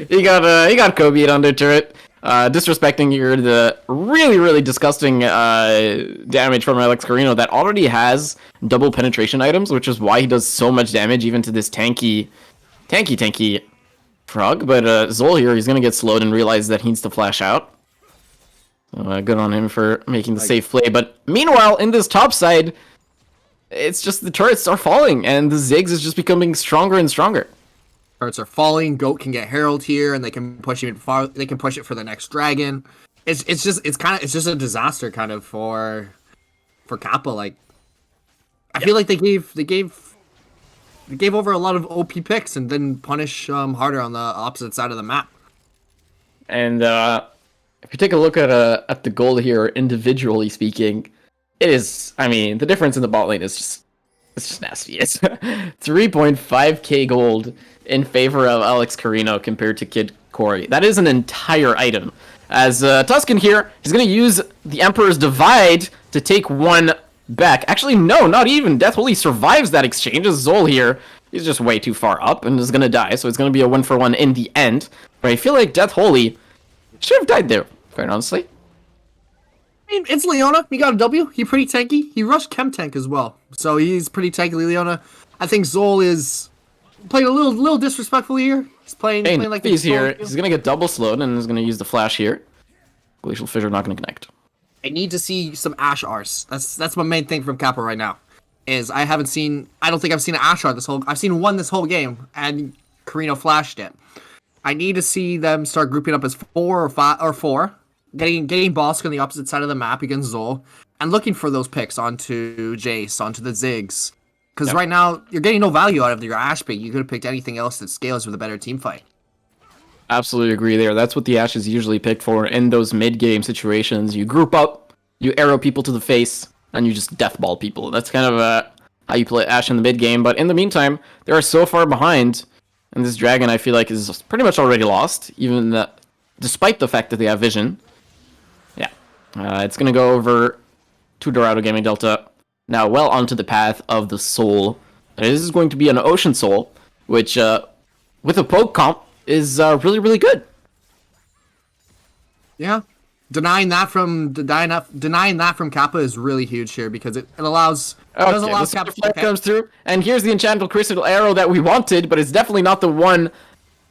he got Kobe under turret. Disrespecting here the really, really disgusting damage from Alex Carino that already has double penetration items, which is why he does so much damage even to this tanky frog. But Zol here, he's gonna get slowed and realize that he needs to flash out. Good on him for making the safe play. But meanwhile, in this top side, it's just the turrets are falling, and the Ziggs is just becoming stronger and stronger. Turrets are falling. Goat can get Herald here, and they can push even far. They can push it for the next dragon. It's just a disaster kind of for Kappa. Like, I feel like they gave over a lot of OP picks and then punish harder on the opposite side of the map. And if you take a look at the gold here, individually speaking, it is. I mean, the difference in the bot lane is just nasty. It's 3.5k gold in favor of Alex Carino compared to Kid Corey. That is an entire item. As Tuscan here, he's gonna use the Emperor's Divide to take one back. Actually, no, not even. Death Holy survives that exchange. As Zol here, he's just way too far up and is gonna die. So it's gonna be a 1-for-1 in the end. But I feel like Death Holy should have died there, quite honestly. I mean, it's Leona. He got a W. He's pretty tanky. He rushed Chem Tank as well. So he's pretty tanky, Leona. I think Zol is playing a little disrespectful here. He's playing like he's here. He's gonna get double slowed and is gonna use the flash here. Glacial Fissure not going to connect. I need to see some Ash Rs. That's my main thing from Kappa right now. Is I don't think I've seen an Ash Art I've seen one this whole game, and Carino flashed it. I need to see them start grouping up as 4 or 5 or 4, getting Bosk on the opposite side of the map against Zol, and looking for those picks onto Jace, onto the Ziggs. Because right now, you're getting no value out of your Ashe pick. You could have picked anything else that scales with a better team fight. Absolutely agree there. That's what the Ashe is usually picked for in those mid-game situations. You group up, you arrow people to the face, and you just deathball people. That's kind of how you play Ashe in the mid-game. But in the meantime, they are so far behind, and this Dragon, I feel like, is pretty much already lost, even despite the fact that they have Vision. Yeah. It's going to go over to Dorado Gaming Delta. Now, well onto the path of the Soul. This is going to be an Ocean Soul, which, with a poke comp, is really, really good. Yeah. Denying that from Kappa is really huge here because it allows does allow Kappa to comes through, and here's the Enchanted Crystal Arrow that we wanted, but it's definitely not the one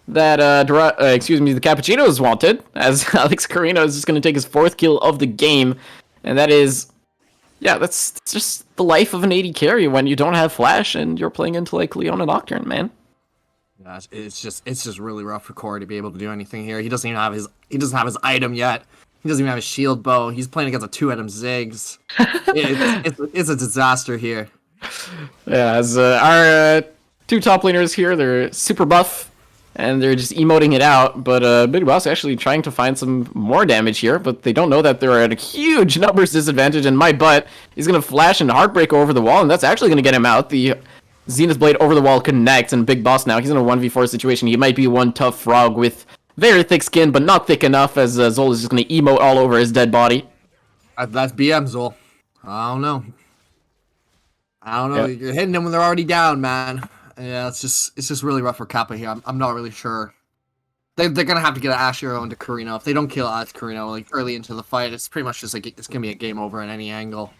that the Kappachinos wanted, as Alex Carino is just going to take his 4th kill of the game, and that is, yeah, that's just the life of an AD carry when you don't have flash and you're playing into like Leona Nocturne, man. Yeah, it's just really rough for Corey to be able to do anything here. He doesn't even have his item yet. He doesn't even have his shield bow. He's playing against a 2-item Ziggs. It's a disaster here. Yeah, as our 2 top laners here, they're super buff, and they're just emoting it out, but Big Boss actually trying to find some more damage here, but they don't know that they're at a huge numbers disadvantage, and my butt is going to flash and Heartbreak over the wall, and that's actually going to get him out. The Zenith Blade over the wall connects, and Big Boss now, he's in a 1v4 situation. He might be one tough frog with very thick skin, but not thick enough, as Zol is just going to emote all over his dead body. That's BM, Zol. I don't know. Yep. You're hitting them when they're already down, man. Yeah, it's just really rough for Kappa here. I'm not really sure. They're gonna have to get an Ashe Hero into Carino. If they don't kill Alex Carino like early into the fight, it's pretty much just like it's gonna be a game over in any angle.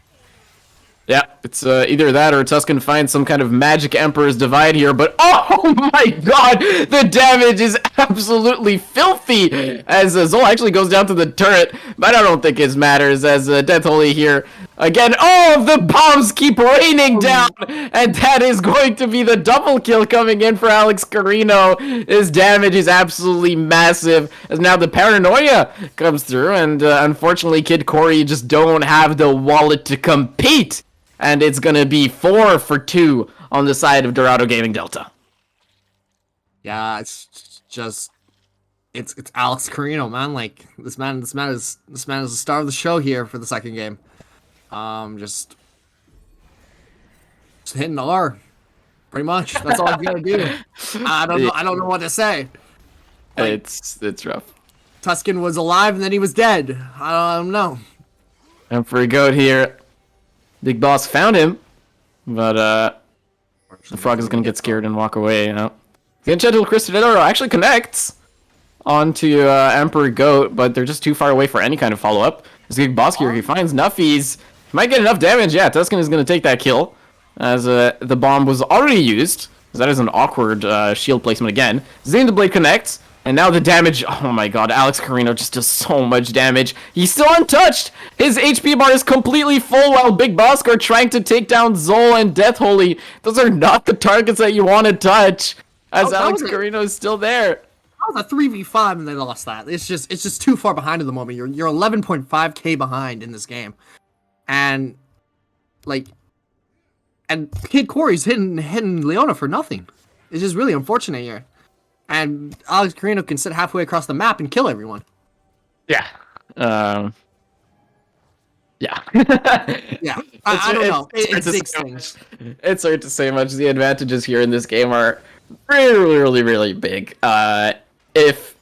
Yeah, it's either that or Tuscan finds some kind of magic Emperor's Divide here, but oh my god, the damage is absolutely filthy as Zol actually goes down to the turret, but I don't think it matters as Death Holy here. Again, all of the bombs keep raining down, and that is going to be the double kill coming in for Alex Carino. His damage is absolutely massive, as now the Paranoia comes through, and unfortunately Kid Corey just don't have the wallet to compete. And it's gonna be 4 for 2 on the side of Dorado Gaming Delta. Yeah, it's Alex Carino, man. Like this man is the star of the show here for the second game. Just hitting R, pretty much. That's all he's gotta do. I don't know what to say. Like, it's rough. Tuscan was alive and then he was dead. I don't know. And for a goat here. Big Boss found him, but the frog is going to get scared and walk away, you know. The Enchanted Crystal Arrow actually connects onto Emperor Goat, but they're just too far away for any kind of follow-up. As Big Boss here, he finds Nuffies. He might get enough damage. Yeah, Tuscan is going to take that kill, as the bomb was already used. That is an awkward shield placement again. Zenith Blade connects. And now the damage, oh my god, Alex Carino just does so much damage. He's still untouched! His HP bar is completely full while Big Bosk are trying to take down Zol and Death Holy. Those are not the targets that you want to touch, as Alex Carino is still there. That was a 3v5 and they lost that. It's just too far behind at the moment. You're 11.5k behind in this game. And, like, and Kid Corey's hitting Leona for nothing. It's just really unfortunate here. And Alex Carino can sit halfway across the map and kill everyone. Yeah. Yeah. Yeah. I don't know. It's six things. It's hard to say much. The advantages here in this game are really, really, really big. If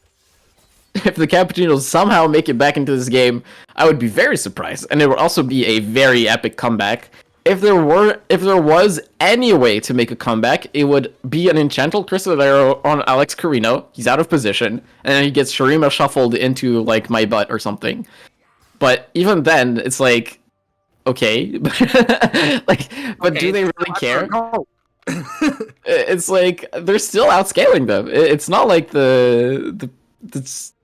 the Kappachinos somehow make it back into this game, I would be very surprised. And it would also be a very epic comeback. If there was any way to make a comeback, it would be an Enchanted Crystal Arrow on Alex Carino. He's out of position, and then he gets Shurima shuffled into like my butt or something. But even then, it's like, okay, but do they really care? It's like they're still outscaling them. It's not like the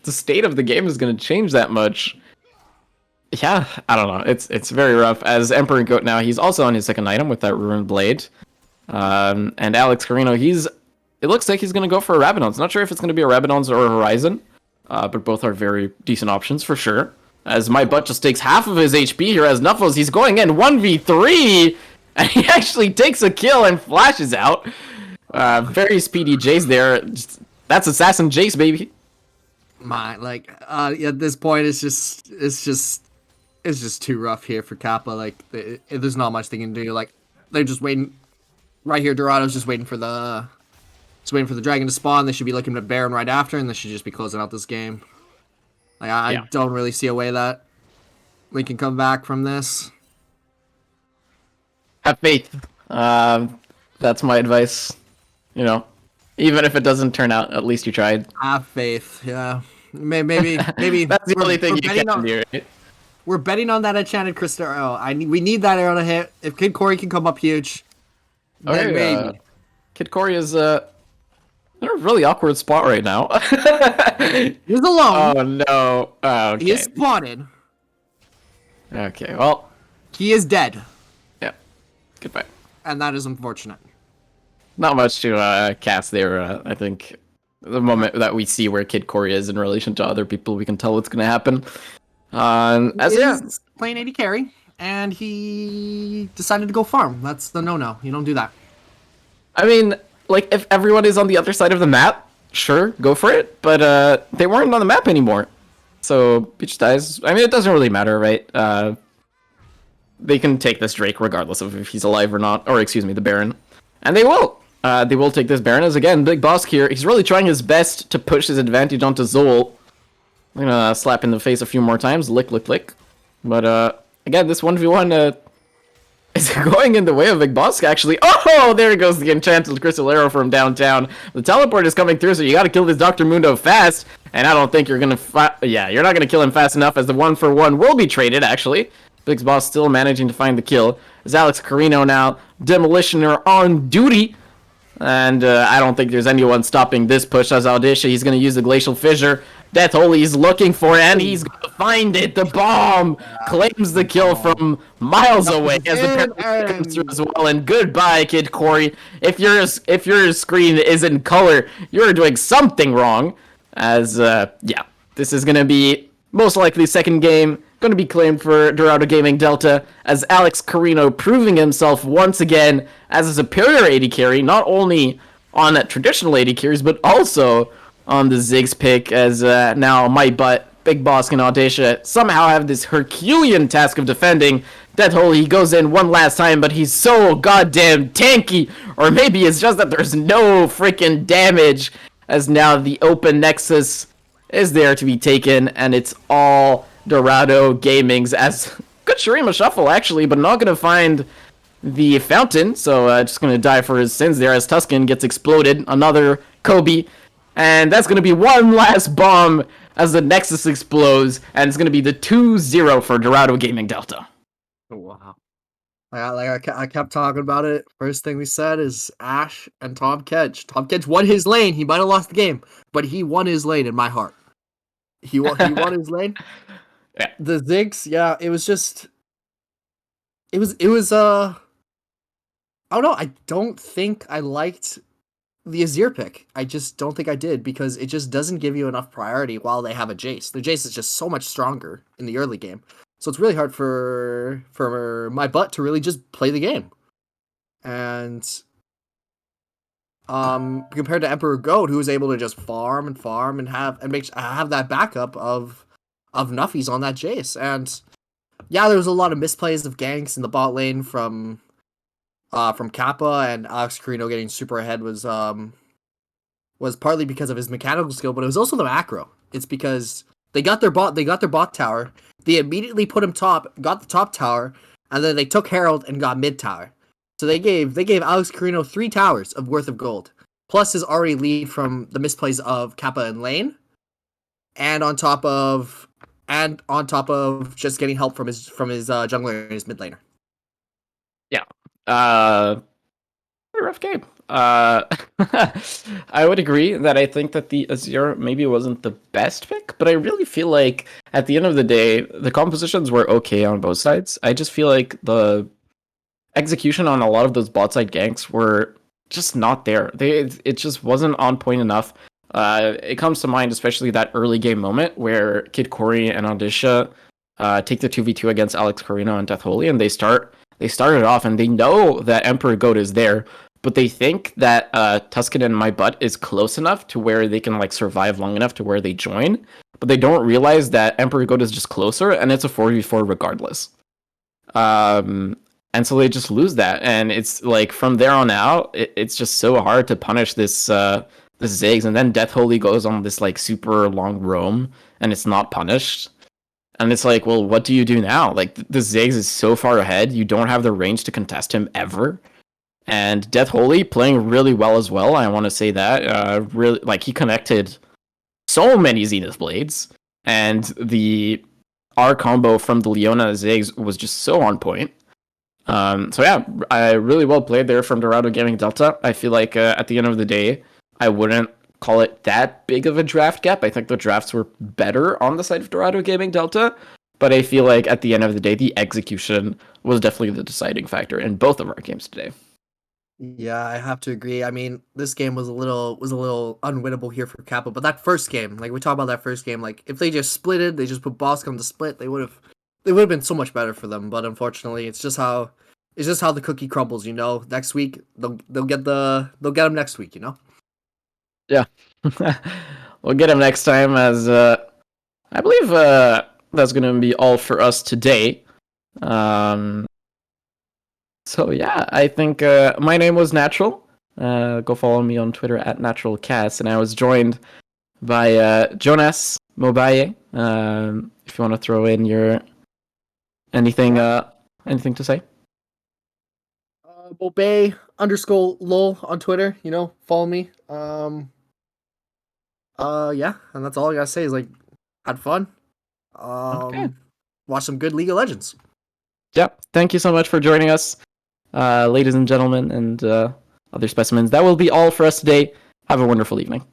state of the game is going to change that much. Yeah, I don't know. It's very rough. As Emperor Goat now, he's also on his second item with that Ruined Blade. And Alex Carino, it looks like he's going to go for a Rabadon's. Not sure if it's going to be a Rabadon's or a Horizon, but both are very decent options for sure. As my butt just takes half of his HP here as Knuffles, he's going in 1v3, and he actually takes a kill and flashes out. Very speedy Jace there. That's Assassin Jace, baby. At this point, it's just too rough here for Kappa. Like, there's not much they can do. Like, they're just waiting. Right here, Dorado's just waiting for the dragon to spawn. They should be looking at Baron right after, and they should just be closing out this game. Like, I don't really see a way that we can come back from this. Have faith. That's my advice. You know, even if it doesn't turn out, at least you tried. Have faith. Yeah. Maybe. That's the only thing you can do. Right? We're betting on that enchanted crystal arrow. We need that arrow to hit. If Kid Corey can come up huge, then maybe. Kid Corey is in a really awkward spot right now. He's alone. Oh no. Okay. He is spotted. Okay, well. He is dead. Yeah. Goodbye. And that is unfortunate. Not much to cast there. I think the moment that we see where Kid Corey is in relation to other people, we can tell what's going to happen. He's playing AD carry, and he decided to go farm. That's the no-no. You don't do that. I mean, like, if everyone is on the other side of the map, sure, go for it. But they weren't on the map anymore. So, Peach dies. I mean, it doesn't really matter, right? They can take this Drake regardless of if he's alive or not. Or, excuse me, the Baron. And they will. They will take this Baron as, again, Big Boss here. He's really trying his best to push his advantage onto Zol. I'm gonna slap in the face a few more times. Lick, lick, lick. But, again, this 1v1 is going in the way of Big Boss, actually. Oh, there goes the enchanted crystal arrow from downtown. The teleport is coming through, so you gotta kill this Dr. Mundo fast. And I don't think you're gonna you're not gonna kill him fast enough, as the 1-for-1 will be traded, actually. Big Boss still managing to find the kill. Is Alex Carino now, Demolitioner on duty. And I don't think there's anyone stopping this push as Audicia. He's going to use the Glacial Fissure. Death Holy is looking for it, and he's going to find it. The bomb claims the kill from miles away as the parry comes through as well. And goodbye, Kid Corey. If your screen is in color, you're doing something wrong. As, this is going to be most likely second game. Going to be claimed for Dorado Gaming Delta, as Alex Carino proving himself once again as a superior AD carry, not only on traditional AD carries, but also on the Ziggs pick, as now my butt, Big Boss, and Audacia somehow have this Herculean task of defending. Death Holy, he goes in one last time, but he's so goddamn tanky, or maybe it's just that there's no freaking damage, as now the open Nexus is there to be taken, and it's all Dorado Gaming's, as good Shurima Shuffle actually, but not gonna find the fountain, so just gonna die for his sins there as Tuscan gets exploded. Another Kobe, and that's gonna be one last bomb as the Nexus explodes, and it's gonna be the 2-0 for Dorado Gaming Delta. Oh, wow. I kept talking about it. First thing we said is Ash and Tom Kedge. Tom Kedge won his lane. He might have lost the game, but he won his lane in my heart. He won his lane. Yeah. The Ziggs, yeah, it was I don't know, I don't think I liked the Azir pick. I just don't think I did, because it just doesn't give you enough priority while they have a Jace. The Jace is just so much stronger in the early game. So it's really hard for my butt to really just play the game. And compared to Emperor Goat, who was able to just farm and have that backup of Nuffies on that Jace. And yeah, there was a lot of misplays of ganks in the bot lane from Kappa, and Alex Carino getting super ahead was partly because of his mechanical skill, but it was also the macro. It's because they got their bot tower, they immediately put him top, got the top tower, and then they took Herald and got mid tower. So they gave Alex Carino 3 towers of worth of gold, plus his already lead from the misplays of Kappa and lane, and on top of just getting help from his jungler and his mid laner. Yeah. Pretty rough game. I would agree that I think that the Azir maybe wasn't the best pick, but I really feel like at the end of the day, the compositions were okay on both sides. I just feel like the execution on a lot of those bot side ganks were just not there. It just wasn't on point enough. It comes to mind, especially that early game moment where Kid Corey and Ondisha take the 2v2 against Alex Carino and Death Holy, and they started off and they know that Emperor Goat is there, but they think that Tuscan and My Butt is close enough to where they can like survive long enough to where they join, but they don't realize that Emperor Goat is just closer and it's a 4v4 regardless. And so they just lose that, and it's like from there on out, it's just so hard to punish this Ziggs, and then Death Holy goes on this like super long roam, and it's not punished. And it's like, well, what do you do now? Like, the Ziggs is so far ahead, you don't have the range to contest him ever. And Death Holy playing really well as well, I want to say that. Really, like, he connected so many Zenith Blades, and the R combo from the Leona Ziggs was just so on point. So yeah, I really well played there from Dorado Gaming Delta. I feel like at the end of the day, I wouldn't call it that big of a draft gap. I think the drafts were better on the side of Dorado Gaming Delta, but I feel like at the end of the day, the execution was definitely the deciding factor in both of our games today. Yeah, I have to agree. I mean, this game was a little unwinnable here for Kappa, but that first game, like we talk about that first game, like if they just splitted, they just put Boscom to split, they would have been so much better for them. But unfortunately, it's just how the cookie crumbles. Next week they'll get them next week. Yeah, we'll get him next time. As I believe that's going to be all for us today. So yeah, I think my name was Natural. Go follow me on Twitter at NaturalCast, and I was joined by Jonas Mobaye. If you want to throw in your anything to say. Bobay_lol on Twitter. Follow me. Yeah, and that's all I gotta say is like, had fun. Okay. Watch some good League of Legends. Yep. Thank you so much for joining us, ladies and gentlemen, and other specimens. That will be all for us today. Have a wonderful evening.